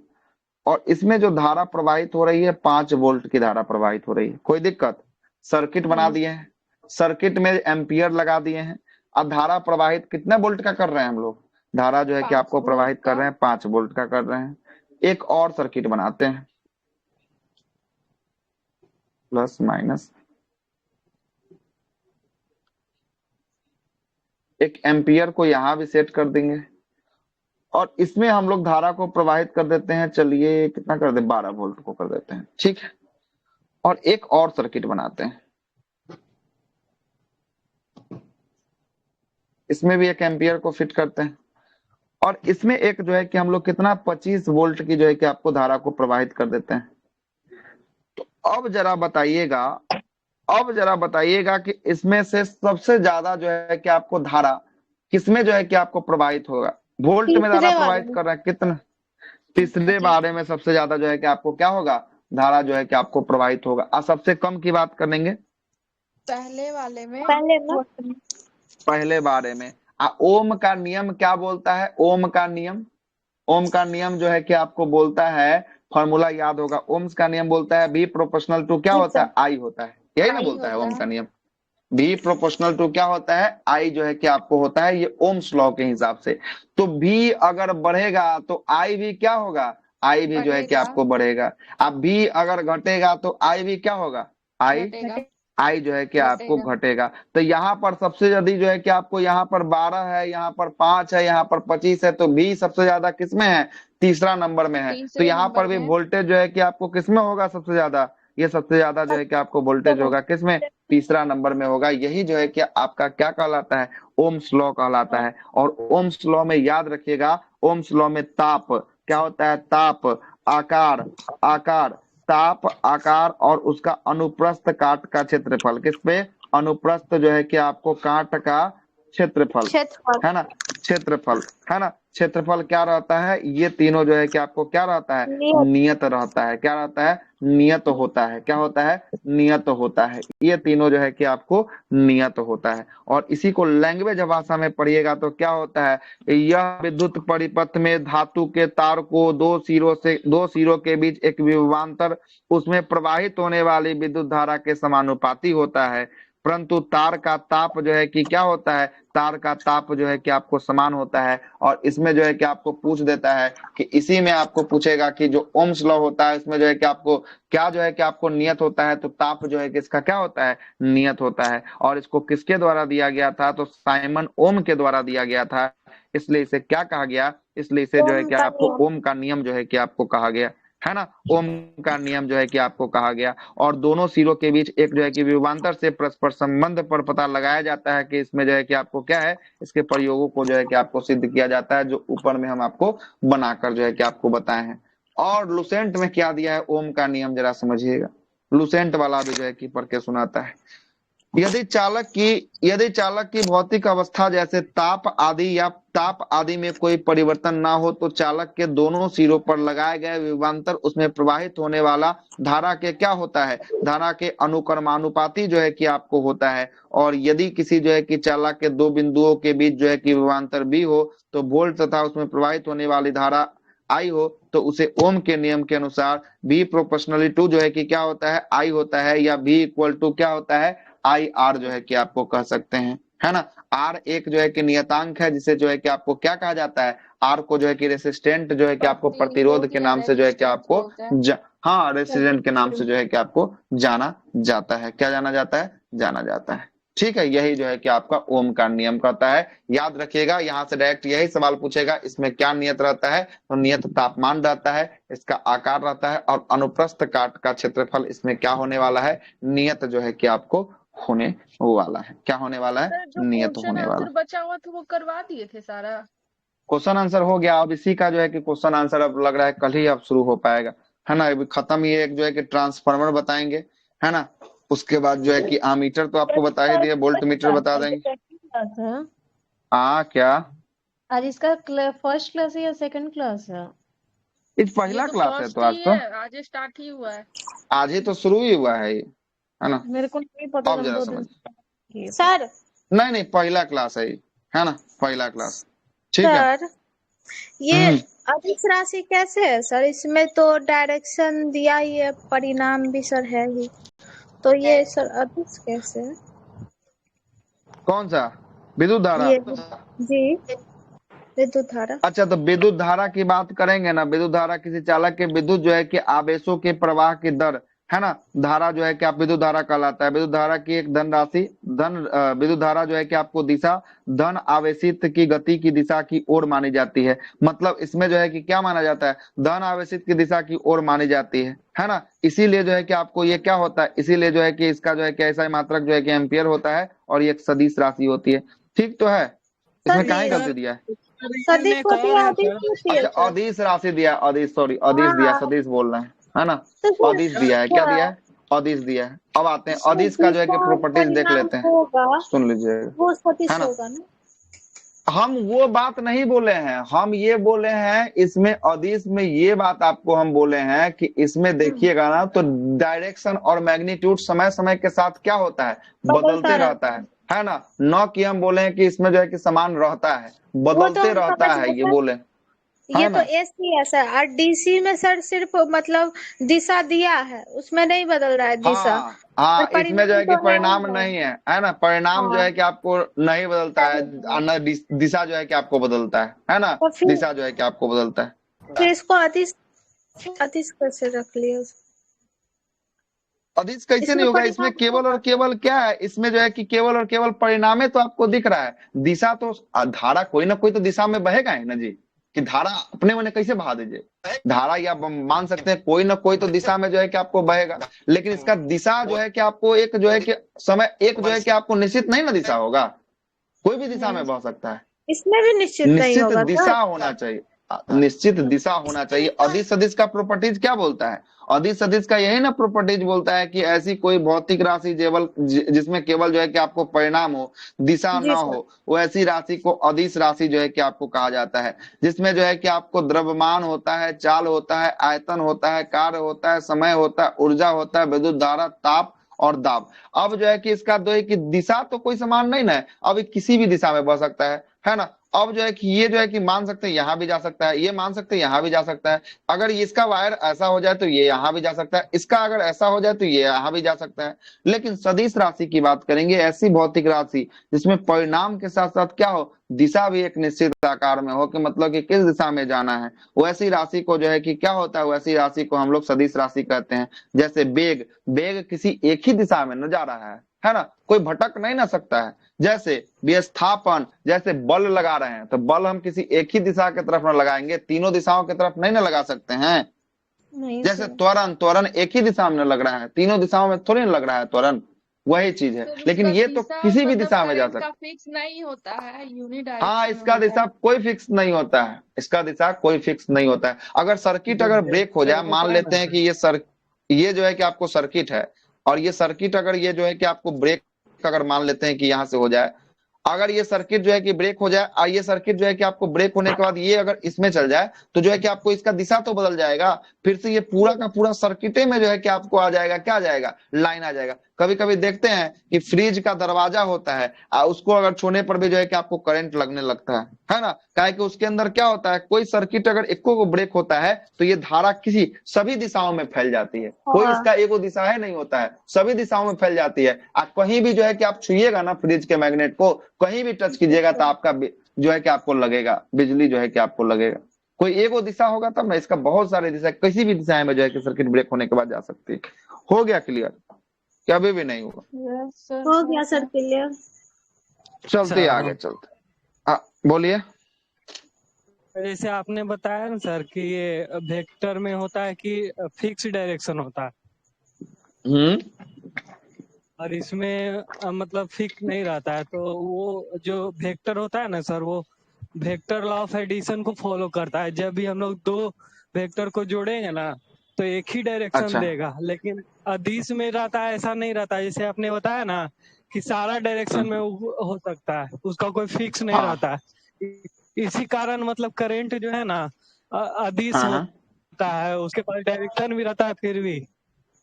और इसमें जो धारा प्रवाहित हो रही है, 5 वोल्ट की धारा प्रवाहित हो रही है। कोई दिक्कत? सर्किट बना नहीं। दिए हैं, सर्किट में एम्पियर लगा दिए हैं, अब धारा प्रवाहित कितने वोल्ट का कर रहे हैं हम लोग, धारा जो है कि 5 आपको वोल्ट प्रवाहित कर का। रहे हैं 5 वोल्ट का कर रहे हैं। एक और सर्किट बनाते हैं, प्लस माइनस, एक एम्पियर को यहां भी सेट कर देंगे, और इसमें हम लोग धारा को प्रवाहित कर देते हैं, चलिए कितना कर दे, 12 वोल्ट को कर देते हैं, ठीक है। और एक और सर्किट बनाते हैं, इसमें भी एक एम्पियर को फिट करते हैं, और इसमें एक जो है कि हम लोग कितना, 25 वोल्ट की जो है कि आपको धारा को प्रवाहित कर देते हैं। तो अब जरा बताइएगा, अब जरा बताइएगा कि इसमें से सबसे ज्यादा जो है कि आपको धारा किसमें जो है कि आपको प्रवाहित होगा? वोल्ट में धारा तीसरे वाले प्रवाहित में। कर रहा है कितना? तीसरे बारे में सबसे ज्यादा जो है कि आपको क्या होगा? धारा जो है कि आपको प्रवाहित होगा। और सबसे कम की बात करेंगे पहले वाले में। पहले में। पहले बारे में। ओम का नियम क्या बोलता है? ओम का नियम, ओम का नियम जो है कि आपको बोलता है, फॉर्मूला याद होगा, ओम्स का नियम बोलता है बी प्रोपोर्शनल टू क्या जी होता सर। है? आई होता है, यही ना आई बोलता है होता ओम है। का नियम। बी प्रोपोर्शनल टू क्या होता है? आई जो है कि आपको होता है, ये ओम्स लॉ के हिसाब से। तो बी अगर बढ़ेगा तो आई भी क्या होगा? आई भी जो है कि बढ़ेगा। आपको बढ़ेगा। अब बी अगर घटेगा तो आई भी क्या होगा? आई घटेगा। आई जो है कि आपको घटेगा। घटेगा। तो यहाँ पर सबसे ज्यादा जो है कि आपको यहाँ पर 12 है, यहाँ पर 5 है, यहाँ पर 25 है, तो बी सबसे ज्यादा किसमें है? तीसरा नंबर में है। तो तीसरे यहाँ पर नंबर भी में। वोल्टेज जो है कि आपको किसमें होगा सबसे ज्यादा? ये सबसे ज्यादा जो है कि आपको वोल्टेज होगा किसमें? तीसरा नंबर में होगा। यही जो है कि आपका क्या कहलाता है? ओम्स लॉ कहलाता है। और ओम्स लॉ में याद रखिएगा, ओम्स लॉ में ताप क्या होता है? ताप, आकार, आकार, ताप, आकार और उसका अनुप्रस्थ काट का क्षेत्रफल। किस पे? अनुप्रस्थ जो है कि आपको काट का क्षेत्रफल, क्षेत्रफल। है ना? क्षेत्रफल, है ना? क्षेत्रफल क्या रहता है? ये तीनों जो है कि आपको क्या रहता है? नियत। नियत रहता है। क्या रहता है? नियत होता है। क्या होता है? नियत होता है। ये तीनों जो है कि आपको नियत होता है। और इसी को लैंग्वेज भाषा में पढ़िएगा तो क्या होता है? यह विद्युत परिपथ में धातु के तार को दो सिरों के बीच एक विभवांतर, उसमें प्रवाहित होने वाली विद्युत धारा के समानुपाती होता है। परंतु तार का ताप जो है कि क्या होता है? तार का ताप जो है कि आपको समान होता है। और इसमें जो है कि आपको पूछ देता है कि इसी में आपको पूछेगा कि जो ओम्स लॉ होता है इसमें जो है कि आपको क्या जो है कि आपको नियत होता है? तो ताप जो है कि इसका क्या होता है? नियत होता है। और इसको किसके द्वारा दिया गया था? तो साइमन ओम के द्वारा दिया गया था। इसलिए इसे क्या कहा गया? इसलिए इसे जो है ओम कि का आपको नियम। ओम का नियम जो है कि आपको कहा गया, है ना? ओम का नियम जो है कि आपको कहा गया। और दोनों सिरों के बीच एक जो है कि विभवांतर से परस्पर संबंध पर पता लगाया जाता है कि इसमें जो है कि आपको क्या है? इसके प्रयोगों को जो है कि आपको सिद्ध किया जाता है, जो ऊपर में हम आपको बनाकर जो है कि आपको बताए हैं। और लुसेंट में क्या दिया है ओम का नियम, जरा समझिएगा। लुसेंट वाला भी जो है कि पढ़ के सुनाता है। यदि चालक की भौतिक अवस्था जैसे ताप आदि में कोई परिवर्तन ना हो तो चालक के दोनों सिरों पर लगाए गए विभवांतर उसमें प्रवाहित होने वाला धारा के क्या होता है? धारा के अनुक्रमानुपाती जो है कि आपको होता है। और यदि किसी जो है कि चालक के दो बिंदुओं के बीच जो है कि विभवांतर बी हो तो वोल्ट तथा उसमें प्रवाहित होने वाली धारा आई हो तो उसे ओम के नियम के अनुसार बी प्रोपोर्शनली टू जो है कि क्या होता है? आई होता है। या बी इक्वल टू क्या होता है? आई आर जो है कि आपको कह सकते हैं, है ना? आर एक जो है कि नियतांक है, जिसे जो है कि आपको क्या कहा जाता है? आर को जो है कि रेसिस्टेंट जो है कि आपको प्रतिरोध प्रतिरोध के या नाम से जो है कि रेजिस्टेंस आपको बोलते हैं। हाँ, रेसिस्टेंट के नाम से जो है कि आपको जाना जाता है। क्या जाना जाता है? जाना जाता है। ठीक है, यही जो है कि आपका ओम का नियम कहता है। याद रखिएगा, यहाँ से डायरेक्ट यही सवाल पूछेगा, इसमें क्या नियत रहता है? तो नियत तापमान रहता है, इसका आकार रहता है, और अनुप्रस्थ काट का क्षेत्रफल इसमें क्या होने वाला है? नियत जो है कि आपको होने वाला है। क्या होने वाला है? सर जो नियत क्वेश्चन होने वाला आंसर है। बचा हुआ था वो करवा दिए थे सारा। क्वेश्चन आंसर हो गया। अब इसी का जो है कि क्वेश्चन आंसर अब लग रहा है कल ही अब शुरू हो पाएगा, है ना? अभी खत्म, ये एक जो है कि ट्रांसफार्मर बताएंगे, है ना? उसके बाद जो है कि आमीटर तो आपको बता ही दिए, वोल्ट मीटर बता देंगे। क्लास है। क्या आज इसका फर्स्ट क्लास है या सेकंड क्लास है? इस ये पहला तो क्लास है फर्स्ट तो ही आज तो, है, आज स्टार्ट ही हुआ है। आज ही तो शुरू ही हुआ है ये, है ना? मेरे को नहीं पता था, अब हम जरा 2 दिन समझ, से किए थे। सर। नहीं नहीं, पहला क्लास है ये, है ना? पहला क्लास, ठीक है। सर ये अदिश राशि कैसे है सर? इसमें तो डायरेक्शन दिया ही है, परिणाम भी सर है ही, तो ये सर अदिश कैसे है? कौन सा? विद्युत धारा? ये जी, विद्युत धारा। अच्छा, तो विद्युत धारा की बात करेंगे ना। विद्युत धारा किसी चालक के विद्युत जो है कि आवेशों के प्रवाह की दर, है ना? धारा जो है कि आप विद्युत धारा कहलाता है। विद्युत धारा की एक विद्युत धारा जो है कि आपको दिशा धन आवेशित की गति की दिशा की ओर मानी जाती है। मतलब इसमें जो है कि क्या माना जाता है? धन आवेशित की दिशा की ओर मानी जाती है ना? इसीलिए जो है कि आपको ये क्या होता है? इसीलिए जो है कि इसका जो है कि ऐसा मात्रक जो है कि एम्पियर होता है, और ये एक सदिश राशि होती है। ठीक तो है? इसमें सर काहे जी, गलती दिया है? सदिश होती है, अदिश होती है अच्छा, सर। अदिश राशि दिया, अदिश, सॉरी, अदिश दिया, हाँ सदिश बोल रहे हैं, है ना? तो अदिश दिया है, क्या दिया है? अदिश दिया है। अब आते हैं जिसमें अदिश का जो है कि दिशा और प्रॉपर्टीज देख परिणाम लेते हैं, होगा सुन लीजिएगा, वो है सदिश ना। होगा ना। हम वो बात नहीं बोले हैं, हम ये बोले हैं इसमें अदिश में ये बात आपको हम बोले हैं कि इसमें देखिएगा ना तो डायरेक्शन और मैग्नीट्यूड समय समय के साथ क्या होता है, बदलता बदलते रहता रहता है। है ना। न कि हम बोले हैं कि इसमें जो है कि समान रहता है, वो तो बदलते हम समझ रहता है, गए ये सर, बोले, ये है तो ना। एसीएस है। और डीसी में सर सिर्फ मतलब दिशा दिया है, उसमें नहीं बदल रहा है दिशा। हाँ और हाँ, इसमें जो परिणाम है कि तो है परिणाम है। नहीं है ना, परिणाम जो हाँ है कि आपको नहीं बदलता है, नहीं है। और न दिशा जो है कि आपको बदलता है ना। तो दिशा जो है कि आपको बदलता है। फिर इसको अतिश, अतिश कैसे रख लिया अदिश कैसे इसमें नहीं होगा, इसमें परिणाम केवल और होगा। केवल क्या है, इसमें जो है कि केवल और केवल परिणामे तो आपको दिख रहा है। दिशा तो धारा कोई ना कोई तो दिशा में बहेगा ही ना जी, कि धारा अपने मने कैसे बहा दीजिए धारा, या मान सकते हैं कोई ना कोई तो दिशा में जो है कि आपको बहेगा। लेकिन इसका दिशा जो है कि आपको एक जो है कि समय एक जो है कि आपको निश्चित नहीं ना दिशा होगा, कोई भी दिशा नहीं, में बह सकता है। इसमें भी निश्चित नहीं निश्चित होगा दिशा सर। होना चाहिए, निश्चित दिशा होना चाहिए। अदिश सदिश का प्रॉपर्टीज क्या बोलता है, अदिश सदिश का यही ना प्रॉपर्टीज बोलता है कि ऐसी कोई भौतिक राशि जिसमें केवल जो है कि आपको परिणाम हो, दिशा ना जी सर। हो, वो ऐसी राशि को अदिश राशि जो है कि आपको कहा जाता है। जिसमें जो है कि आपको द्रव्यमान होता है, चाल होता है, आयतन होता है, कार्य होता है, समय होता है, ऊर्जा होता है, विद्युत धारा, ताप और दाब। अब जो है कि इसका दो है कि दिशा तो कोई समान नहीं ना है, अब ये किसी भी दिशा में बह सकता है ना। अब जो है कि ये जो है कि मान सकते हैं यहां भी जा सकता है, ये मान सकते हैं यहां भी जा सकता है। अगर इसका वायर ऐसा हो जाए तो ये यहां भी जा सकता है, इसका अगर ऐसा हो जाए तो ये यहां भी जा सकता है। लेकिन सदिश राशि की बात करेंगे, ऐसी भौतिक राशि जिसमें परिणाम के साथ साथ क्या हो, दिशा भी एक निश्चित आकार में हो, कि मतलब कि किस दिशा में जाना है, वैसी राशि को जो है कि क्या होता है, वैसी राशि को हम लोग सदिश राशि कहते हैं। जैसे बेग, बेग किसी एक ही दिशा में न जा रहा है ना, कोई भटक नहीं ना सकता है। जैसे विस्थापन, जैसे बल लगा रहे हैं तो बल हम किसी एक ही दिशा की तरफ न लगाएंगे, तीनों दिशाओं की तरफ नहीं ना लगा सकते हैं। नहीं जैसे सर। त्वरण, त्वरण एक ही दिशा में लग रहा है, तीनों दिशाओं में थोड़ी ना लग रहा है त्वरण, वही चीज है। सर लेकिन उसका ये तो दिशा किसी भी मतलब दिशा में जा करंट सकता का फिक्स नहीं होता है, हाँ, यूनिडायरेक्शनल में इसका होता दिशा है। कोई फिक्स नहीं होता है, इसका दिशा कोई फिक्स नहीं होता है। अगर सर्किट जो अगर ब्रेक हो वेक्टर जाए, मान होता है ना लेते हैं कि ये जो है कि आपको सर्किट है, और ये सर्किट अगर ये जो है कि आपको ब्रेक अगर मान लेते हैं कि यहां से हो जाए, अगर ये सर्किट जो है कि ब्रेक हो जाए, और ये सर्किट जो है कि आपको ब्रेक होने के बाद ये अगर इसमें चल जाए, तो जो है कि आपको इसका दिशा तो बदल जाएगा, फिर से ये पूरा का पूरा सर्किटे में जो है कि आपको आ जाएगा, क्या आ जाएगा, लाइन आ जाएगा। कभी कभी देखते हैं कि फ्रिज का दरवाजा होता है, उसको अगर छूने पर भी जो है कि आपको करंट लगने लगता है ना। काहे कि उसके अंदर क्या होता है, कोई सर्किट अगर इक्को को ब्रेक होता है तो ये धारा किसी सभी दिशाओं में फैल जाती है, कोई हाँ इसका एगो दिशा है नहीं होता है, सभी दिशाओं में फैल जाती है। कहीं भी जो है कि आप छुइएगा ना फ्रिज के मैग्नेट को, कहीं भी टच कीजिएगा तो आपका जो है कि आपको लगेगा, बिजली जो है कि आपको लगेगा। कोई एगो दिशा होगा तब ना, इसका बहुत सारे दिशा, किसी भी दिशा में जो है कि सर्किट ब्रेक होने के बाद जा सकती है। हो गया क्लियर, क्या अभी भी नहीं हुआ। यस सर, हो हो गया सर गया। क्लियर। चलते सर आगे चलते। हाँ बोलिए। जैसे आपने बताया ना सर कि ये वेक्टर में होता है कि फिक्स डायरेक्शन होता है, हम्म। और इसमें मतलब फिक्स नहीं रहता है, तो वो जो वेक्टर होता है ना सर, वो वेक्टर लॉ ऑफ एडिशन को फॉलो करता है। जब भी हम लोग दो वेक्टर को जोड़ेंगे ना तो एक ही डायरेक्शन अच्छा। देगा। लेकिन अदिश में रहता है, ऐसा नहीं रहता है। जैसे आपने बताया ना कि सारा डायरेक्शन में हो सकता है, उसका कोई फिक्स नहीं हाँ रहता है। इसी कारण मतलब करंट जो है ना अदिश हाँ हाँ होता है, उसके पास डायरेक्शन भी रहता है फिर भी।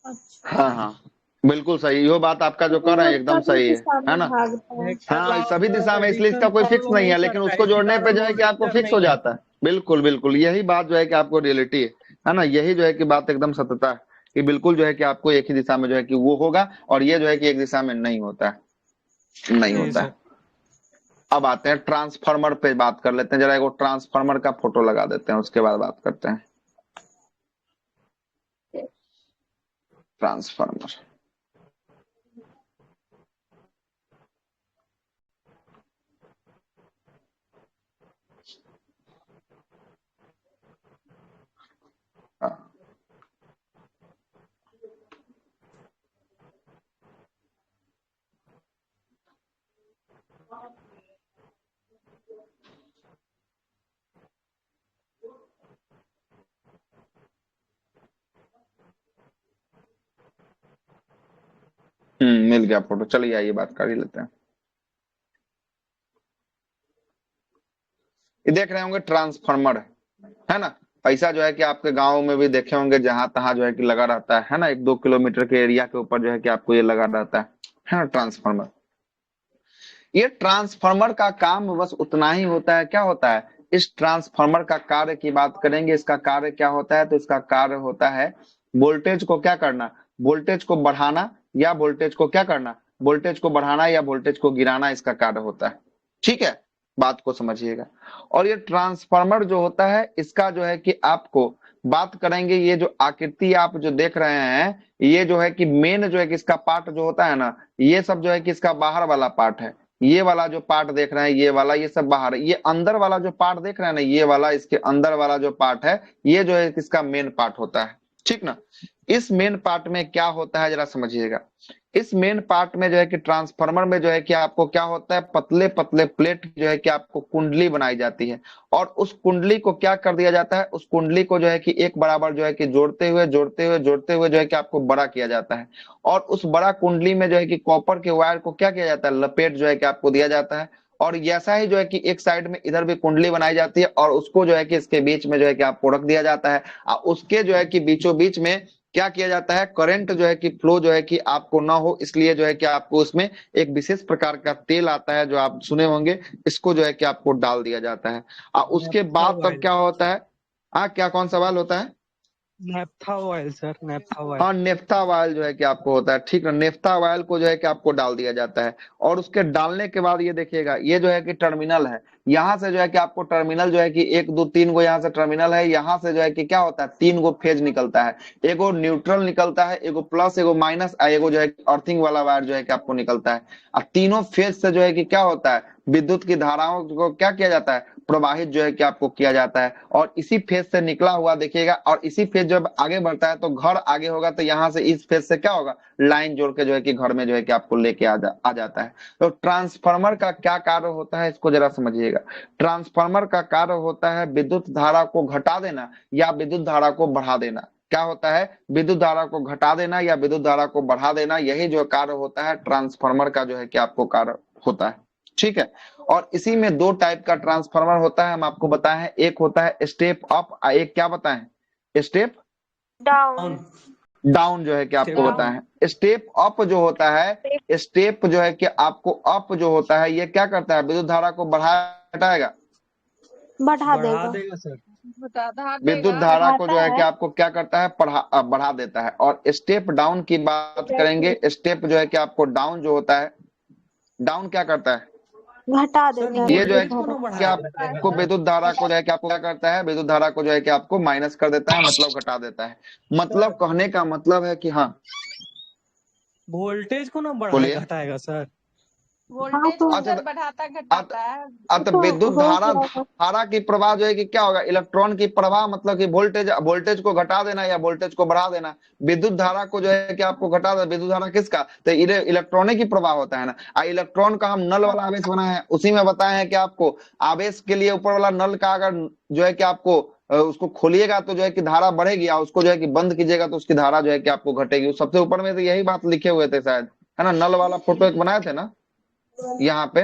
अच्छा, हाँ हाँ, बिल्कुल सही, यो बात आपका जो कर तो रहे वो हैं एकदम सभी सही दिशा है में ना। भागता है। वेक्टर लॉ हाँ, सभी ऑफ दिशा में, इसलिए इसका एडिशन कोई फिक्स फॉलो नहीं नहीं है, लेकिन करता है, उसको इसी जोड़ने पे कारण जो वो है कि आपको वेक्टर फिक्स हो नहीं है। जाता है। बिल्कुल बिल्कुल, यही बात जो है कि आपको रियलिटी है ना, यही जो है कि बात एकदम सत्यता है, कि बिल्कुल जो है कि आपको एक ही दिशा में जो है कि वो होगा, और ये जो है कि एक दिशा में नहीं होता है, नहीं जी होता सर। है। अब आते हैं ट्रांसफार्मर पे, बात कर लेते हैं जरा, एक ट्रांसफार्मर का फोटो लगा देते हैं, उसके बाद बात करते हैं ट्रांसफार्मर। हाँ। मिल गया फोटो। चलिए आइए बात कर ही लेते हैं। ये देख रहे होंगे ट्रांसफार्मर है ना। पैसा जो है कि आपके गांव में भी देखे होंगे, जहां तहां जो है कि लगा रहता है ना, 1-2 किलोमीटर के एरिया के ऊपर जो है कि आपको ये लगा रहता है ना ट्रांसफार्मर। ये ट्रांसफार्मर का काम बस उतना ही होता है। क्या होता है इस ट्रांसफार्मर का कार्य की बात करेंगे, इसका कार्य क्या होता है, तो इसका कार्य होता है वोल्टेज को क्या करना, वोल्टेज को बढ़ाना या वोल्टेज को क्या करना, वोल्टेज को बढ़ाना या वोल्टेज को गिराना, इसका कार्य होता है। ठीक है, बात को समझिएगा। और ये ट्रांसफार्मर जो होता है इसका जो है कि आपको बात करेंगे, ये जो आकृति आप जो देख रहे हैं, ये जो है कि मेन जो है कि इसका पार्ट जो होता है ना, ये सब जो है कि इसका बाहर वाला पार्ट है। ये वाला जो पार्ट देख रहे हैं, ये वाला, ये सब बाहर है। ये अंदर वाला जो पार्ट देख रहे हैं ना, ये वाला, इसके अंदर वाला जो पार्ट है, ये जो है इसका मेन पार्ट होता है। ठीक ना। इस मेन पार्ट में क्या होता है जरा समझिएगा। इस मेन पार्ट में जो है कि ट्रांसफार्मर में जो है कि आपको क्या होता है, पतले पतले प्लेट जो है कि आपको कुंडली बनाई जाती है, और उस कुंडली को क्या कर दिया जाता है, उस कुंडली को जो है कि एक बराबर जो है कि जोड़ते हुए जोड़ते हुए जोड़ते हुए जो है कि आपको बड़ा किया जाता है। और उस बड़ा कुंडली में जो है कि कॉपर के वायर को क्या किया जाता है, लपेट जो है कि आपको दिया जाता है। और ऐसा ही जो है कि एक साइड में इधर भी कुंडली बनाई जाती है, और उसको जो है कि इसके बीच में जो है कि आपको रख दिया जाता है। और उसके जो है कि बीचों बीच में क्या किया जाता है, करंट जो है कि फ्लो जो है कि आपको ना हो, इसलिए जो है कि आपको उसमें एक विशेष प्रकार का तेल आता है जो आप सुने होंगे, इसको जो है कि आपको डाल दिया जाता है। और उसके नेफ्था बाद तब ऑयल। क्या होता है, क्या कौन सवाल होता है। Naphtha oil sir, naphtha oil. हाँ, नेफ्था ऑयल जो है कि आपको होता है। ठीक है, नेफ्था ऑयल को जो है कि आपको डाल दिया जाता है। और उसके डालने के बाद ये देखिएगा, ये जो है कि टर्मिनल है, यहाँ से जो है कि आपको टर्मिनल जो है कि 1 2 3 गो यहाँ से टर्मिनल है। यहाँ से जो है कि क्या होता है, 3 गो फेज निकलता है। एगो न्यूट्रल निकलता है, एगो प्लस, एगो माइनस, एगो जो है अर्थिंग वाला वायर जो है कि आपको निकलता है। और तीनों फेज से जो है कि क्या होता है, विद्युत की धाराओं को क्या किया जाता है, प्रवाहित जो है कि आपको किया जाता है। और इसी फेज से निकला हुआ देखिएगा, और इसी फेज जब आगे बढ़ता है तो घर आगे होगा, तो यहाँ से इस फेज से क्या होगा, लाइन जोड़ के जो है कि घर में जो है कि आपको लेके आ जाता है। तो ट्रांसफार्मर का क्या कार्य होता है, इसको जरा समझिएगा। ट्रांसफार्मर का कार्य होता है विद्युत धारा को घटा देना या विद्युत धारा को बढ़ा देना। क्या होता है, विद्युत धारा को घटा देना या विद्युत धारा को बढ़ा देना, यही जो कार्य होता है ट्रांसफार्मर का जो है कि आपको कार्य होता है। ठीक है। और इसी में 2 टाइप का ट्रांसफार्मर होता है, हम आपको बताए हैं। एक होता है स्टेप अप, एक क्या बताएं, स्टेप डाउन। डाउन जो है कि आपको डाउन। बताए हैं। स्टेप अप जो होता है, स्टेप जो है कि आपको अप जो होता है, ये क्या करता है, विद्युत धारा को घटाएगा, बढ़ा बढ़ा देगा। देगा सर। बता विद्युत देगा। धारा को बढ़ाता जो है कि है। आपको क्या करता है, बढ़ा देता है। और स्टेप डाउन की बात करेंगे, स्टेप जो है कि आपको डाउन जो होता है, डाउन क्या करता है, घटा सर देता है ये जो है विद्युत वोल्टेज को धारा ना को। कि बढ़ाया जाएगा आपको सर। विद्युत धारा को जो है कि आपको क्या करता है, विद्युत धारा को जो है कि आपको माइनस कर देता है, मतलब घटा देता है। मतलब सर कहने का मतलब है कि हाँ, वोल्टेज को ना बढ़ाए बोलिए। घटाएगा सर। हाँ वोल्टेज तो को अच्छा सर बढ़ाता अत, घटाता है। अत तो विद्युत हो धारा, जाएगा। धारा की प्रवाह जो है कि क्या होगा, इलेक्ट्रॉन की प्रवाह, मतलब कि वोल्टेज, वोल्टेज को घटा देना या वोल्टेज को बढ़ा देना। विद्युत धारा को जो है कि आपको घटा दे, विद्युत धारा किसका, तो इलेक्ट्रॉनिक की प्रवाह होता है ना। इलेक्ट्रॉन का हम नल वाला आवेश बनाए हैं, उसी में बताए हैं कि आपको आवेश के लिए ऊपर वाला नल का अगर जो है कि आपको उसको खोलिएगा तो जो है कि धारा बढ़ेगी, और उसको जो है कि बंद कीजिएगा तो उसकी धारा जो है कि आपको घटेगी। सबसे ऊपर में तो यही बात लिखे हुए थे शायद, है ना, नल वाला फोटो एक बनाए थे ना, यहाँ पे,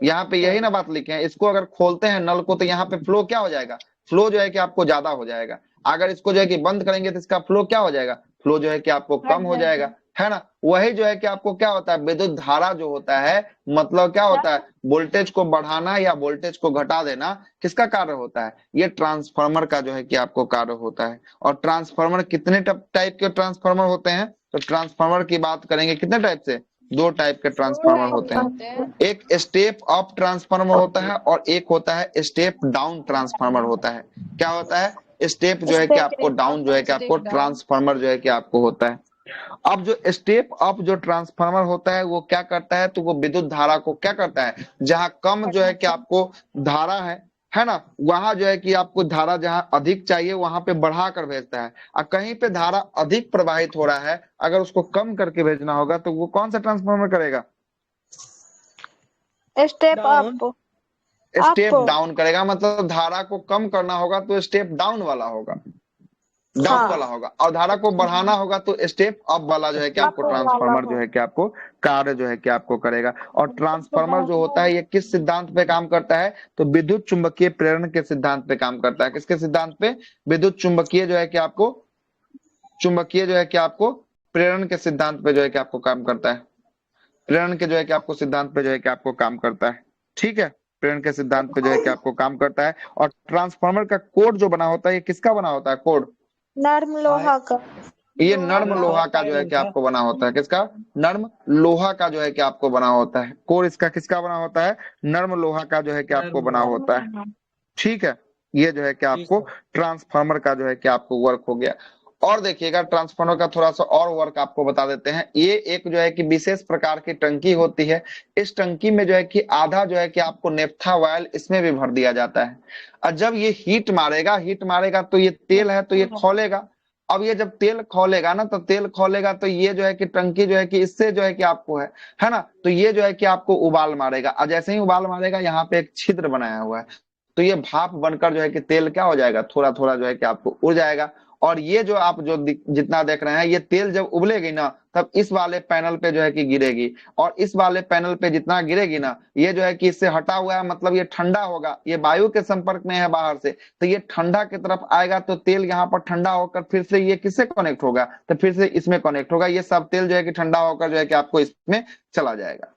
यहाँ पे यही ना बात लिखे हैं। इसको अगर खोलते हैं नल को तो यहाँ पे फ्लो क्या हो जाएगा, फ्लो जो है कि आपको ज्यादा हो जाएगा। अगर इसको जो है कि बंद करेंगे तो इसका फ्लो क्या हो जाएगा, फ्लो जो है कि आपको कम घट हो जाएगा, जाएगा। है ना। वही जो है कि आपको क्या होता है, विद्युत धारा जो होता है, मतलब क्या होता है, वोल्टेज को बढ़ाना या वोल्टेज को घटा देना, किसका कार्य होता है, ये ट्रांसफार्मर का जो है कि आपको कार्य होता है। और ट्रांसफार्मर कितने टाइप के ट्रांसफार्मर होते हैं, तो ट्रांसफार्मर की बात करेंगे कितने टाइप से, 2 टाइप के 2 ट्रांसफार्मर टाइप होते के हैं। होते हैं। एक स्टेप अप ट्रांसफार्मर होता है और एक होता है स्टेप डाउन ट्रांसफार्मर होता है। क्या होता है, स्टेप जो है कि स्टेप आपको डाउन जो है कि आपको स्टेप डाउन। ट्रांसफार्मर जो है कि आपको होता है। अब जो स्टेप अप जो ट्रांसफार्मर होता है वो क्या करता है, तो वो विद्युत धारा को क्या करता है, जहां कम जो है कि बढ़ाता है। आपको धारा है ना, वहां जो है कि आपको धारा जहां अधिक चाहिए वहां पे बढ़ा कर भेजता है। और कहीं पे धारा अधिक प्रवाहित हो रहा है, अगर उसको कम करके भेजना होगा तो वो कौन सा ट्रांसफार्मर करेगा, step down. Up. Step up. Down करेगा। मतलब धारा को कम करना होगा तो स्टेप डाउन वाला होगा। डंप हाँ वाला होगा, और धारा को बढ़ाना होगा तो स्टेप अप वाला जो है कि आपको अप वाला ट्रांसफार्मर जो होगा। है कि आपको कार्य जो है कि आपको करेगा। और ट्रांसफार्मर जो होता है ये किस सिद्धांत पे काम करता है, तो विद्युत चुंबकीय प्रेरण के सिद्धांत पे काम करता है। किसके सिद्धांत पे? विद्युत चुंबकीय जो है कि आपको चुंबकीय जो है कि आपको प्रेरण के सिद्धांत पे जो है कि आपको काम करता है। प्रेरण के जो है कि आपको सिद्धांत पे जो है कि आपको काम करता है। ठीक है, प्रेरण के सिद्धांत पे जो है कि आपको काम करता है। और ट्रांसफार्मर का कोड जो बना होता है ये किसका बना होता है? कोड नर्म लोहा का। ये लोहा नर्म का लोहा और का जो है आयरन कि का। आपको बना होता है। किसका? नर्म लोहा का जो है कि आपको बना होता है। कोर इसका किसका बना होता है? नर्म लोहा का जो है कि आपको नर्म बना लोहा। होता है। ठीक है, ये जो है कि जी आपको सर। ट्रांसफार्मर का जो है कि आपको वर्क हो गया। और देखिएगा ट्रांसफार्मर का थोड़ा सा और वर्क आपको बता देते हैं। ये एक जो है कि विशेष प्रकार की टंकी होती है। इस टंकी में जो है कि आधा जो है कि आपको नेफ्था ऑयल इसमें भी भर दिया जाता है। और जब ये हीट मारेगा तो ये तेल है तो ये खौलेगा। अब ये जब तेल खौलेगा ना, तो तेल खौलेगा तो ये जो है कि टंकी जो है कि इससे जो है कि आपको है ना, तो ये जो है कि आपको उबाल मारेगा। और जैसे ही उबाल मारेगा यहाँ पे एक छिद्र बनाया हुआ है, तो ये भाप बनकर जो है कि तेल क्या हो जाएगा, थोड़ा थोड़ा जो है कि आपको उड़ जाएगा। और ये जो आप जो जितना देख रहे हैं, ये तेल जब उबलेगी ना, तब इस वाले पैनल पे जो है कि गिरेगी। और इस वाले पैनल पे जितना गिरेगी ना, ये जो है कि इससे हटा हुआ है, मतलब ये ठंडा होगा, ये वायु के संपर्क में है बाहर से, तो ये ठंडा की तरफ आएगा, तो तेल यहाँ पर ठंडा होकर फिर से ये किससे कनेक्ट होगा, तो फिर से इसमें कनेक्ट होगा। ये सब तेल जो है कि ठंडा होकर जो है कि आपको इसमें चला जाएगा।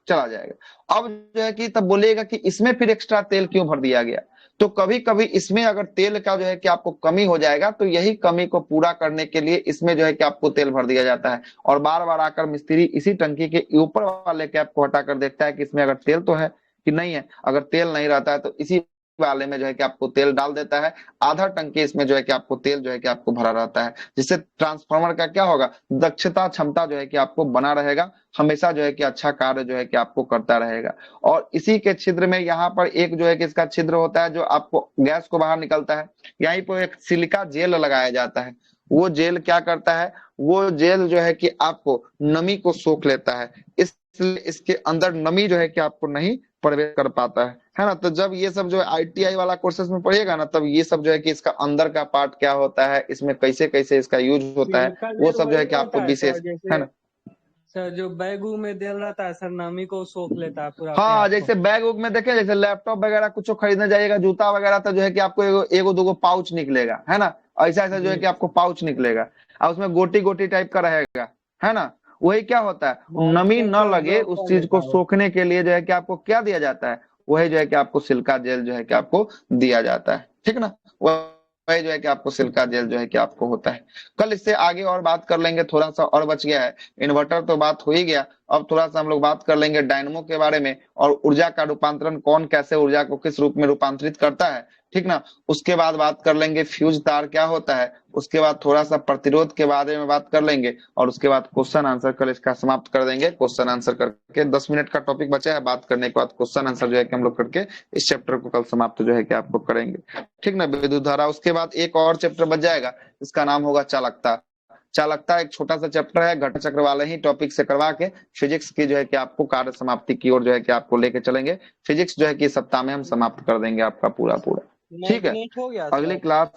अब जो है कि तब बोलेगा कि इसमें फिर एक्स्ट्रा तेल क्यों भर दिया गया। तो कभी कभी इसमें अगर तेल का जो है कि आपको कमी हो जाएगा, तो यही कमी को पूरा करने के लिए इसमें जो है कि आपको तेल भर दिया जाता है। और बार बार आकर मिस्त्री इसी टंकी के ऊपर वाले कैप को हटाकर देखता है कि इसमें अगर तेल तो है कि नहीं है। अगर तेल नहीं रहता है तो इसी वाले में जो है कि आपको तेल डाल देता है। आधा टंकी इसमें जो है कि आपको तेल जो है कि आपको भरा रहता है, जिससे ट्रांसफार्मर का क्या होगा, दक्षता क्षमता जो है कि आपको बना रहेगा, हमेशा जो है कि अच्छा कार्य जो है कि आपको करता रहेगा। और इसी के छिद्र में यहाँ पर एक जो है कि इसका छिद्र होता है, जो आपको गैस को बाहर निकलता है। यहीं पर एक सिलिका जेल लगाया जाता है। वो जेल क्या करता है, वो जेल जो है कि आपको नमी को सोख लेता है, इसलिए इसके अंदर नमी जो है कि आपको नहीं प्रवेश कर पाता है ना। तो जब ये सब जो आईटीआई वाला कोर्सेस में पढ़िएगा ना, तब ये सब जो है कि इसका अंदर का पार्ट क्या होता है, इसमें कैसे कैसे इसका यूज होता है, सिलिका वो जेल सब जो है वही कि आपको रहता है विशेष, सर, है जैसे ना। सर जो बैग में तेल रहता है सर, नमी को सोख लेता है पूरा अपने हाँ, आप को। जैसे बैग उग में देखे, जैसे लैपटॉप वगैरह कुछ खरीदने जाइएगा, जूता वगैरह, तो जो है कि आपको एगो दूगो पाउच निकलेगा, है ना। ऐसा ऐसा जो है जी। कि आपको पाउच निकलेगा, और उसमें गोटी गोटी टाइप का रहेगा, है ना। वही क्या होता है, नमी मॉइस्चर न को लगे एब्जॉर्ब उस कर चीज लेता को है वो। सोखने के लिए जो है कि आपको क्या दिया जाता है, वही जो है कि आपको सिल्का जेल जो है कि आपको दिया जाता है। ठीक ना, वही जो है कि आपको सिल्का जेल जो है कि आपको होता है। कल इससे आगे और बात कर लेंगे, थोड़ा सा और बच गया है। इन्वर्टर तो बात हो ही गया, अब थोड़ा सा हम लोग बात कर लेंगे डायनमो के बारे में, और ऊर्जा का रूपांतरण, कौन कैसे ऊर्जा को किस रूप में रूपांतरित करता है। ठीक ना, उसके बाद बात कर लेंगे फ्यूज तार क्या होता है, उसके बाद थोड़ा सा प्रतिरोध के बारे में बात कर लेंगे, और उसके बाद क्वेश्चन आंसर कल इसका समाप्त कर देंगे। क्वेश्चन आंसर करके 10 मिनट का टॉपिक बचा है, बात करने के बाद क्वेश्चन आंसर जो है कि हम लोग करके इस चैप्टर को कल समाप्त जो है कि आपको करेंगे। ठीक ना, विद्युत धारा। उसके बाद एक और चैप्टर बच जाएगा, इसका नाम होगा चालकता। चालकता एक छोटा सा चैप्टर है, घटक चक्र वाले ही टॉपिक से करवा के फिजिक्स की जो है कि आपको कार्य समाप्ति की ओर जो है कि आपको लेके चलेंगे। फिजिक्स जो है कि इस सप्ताह में हम समाप्त कर देंगे आपका पूरा पूरा। ठीक है, मैग्नेट हो गया अगली सर। क्लास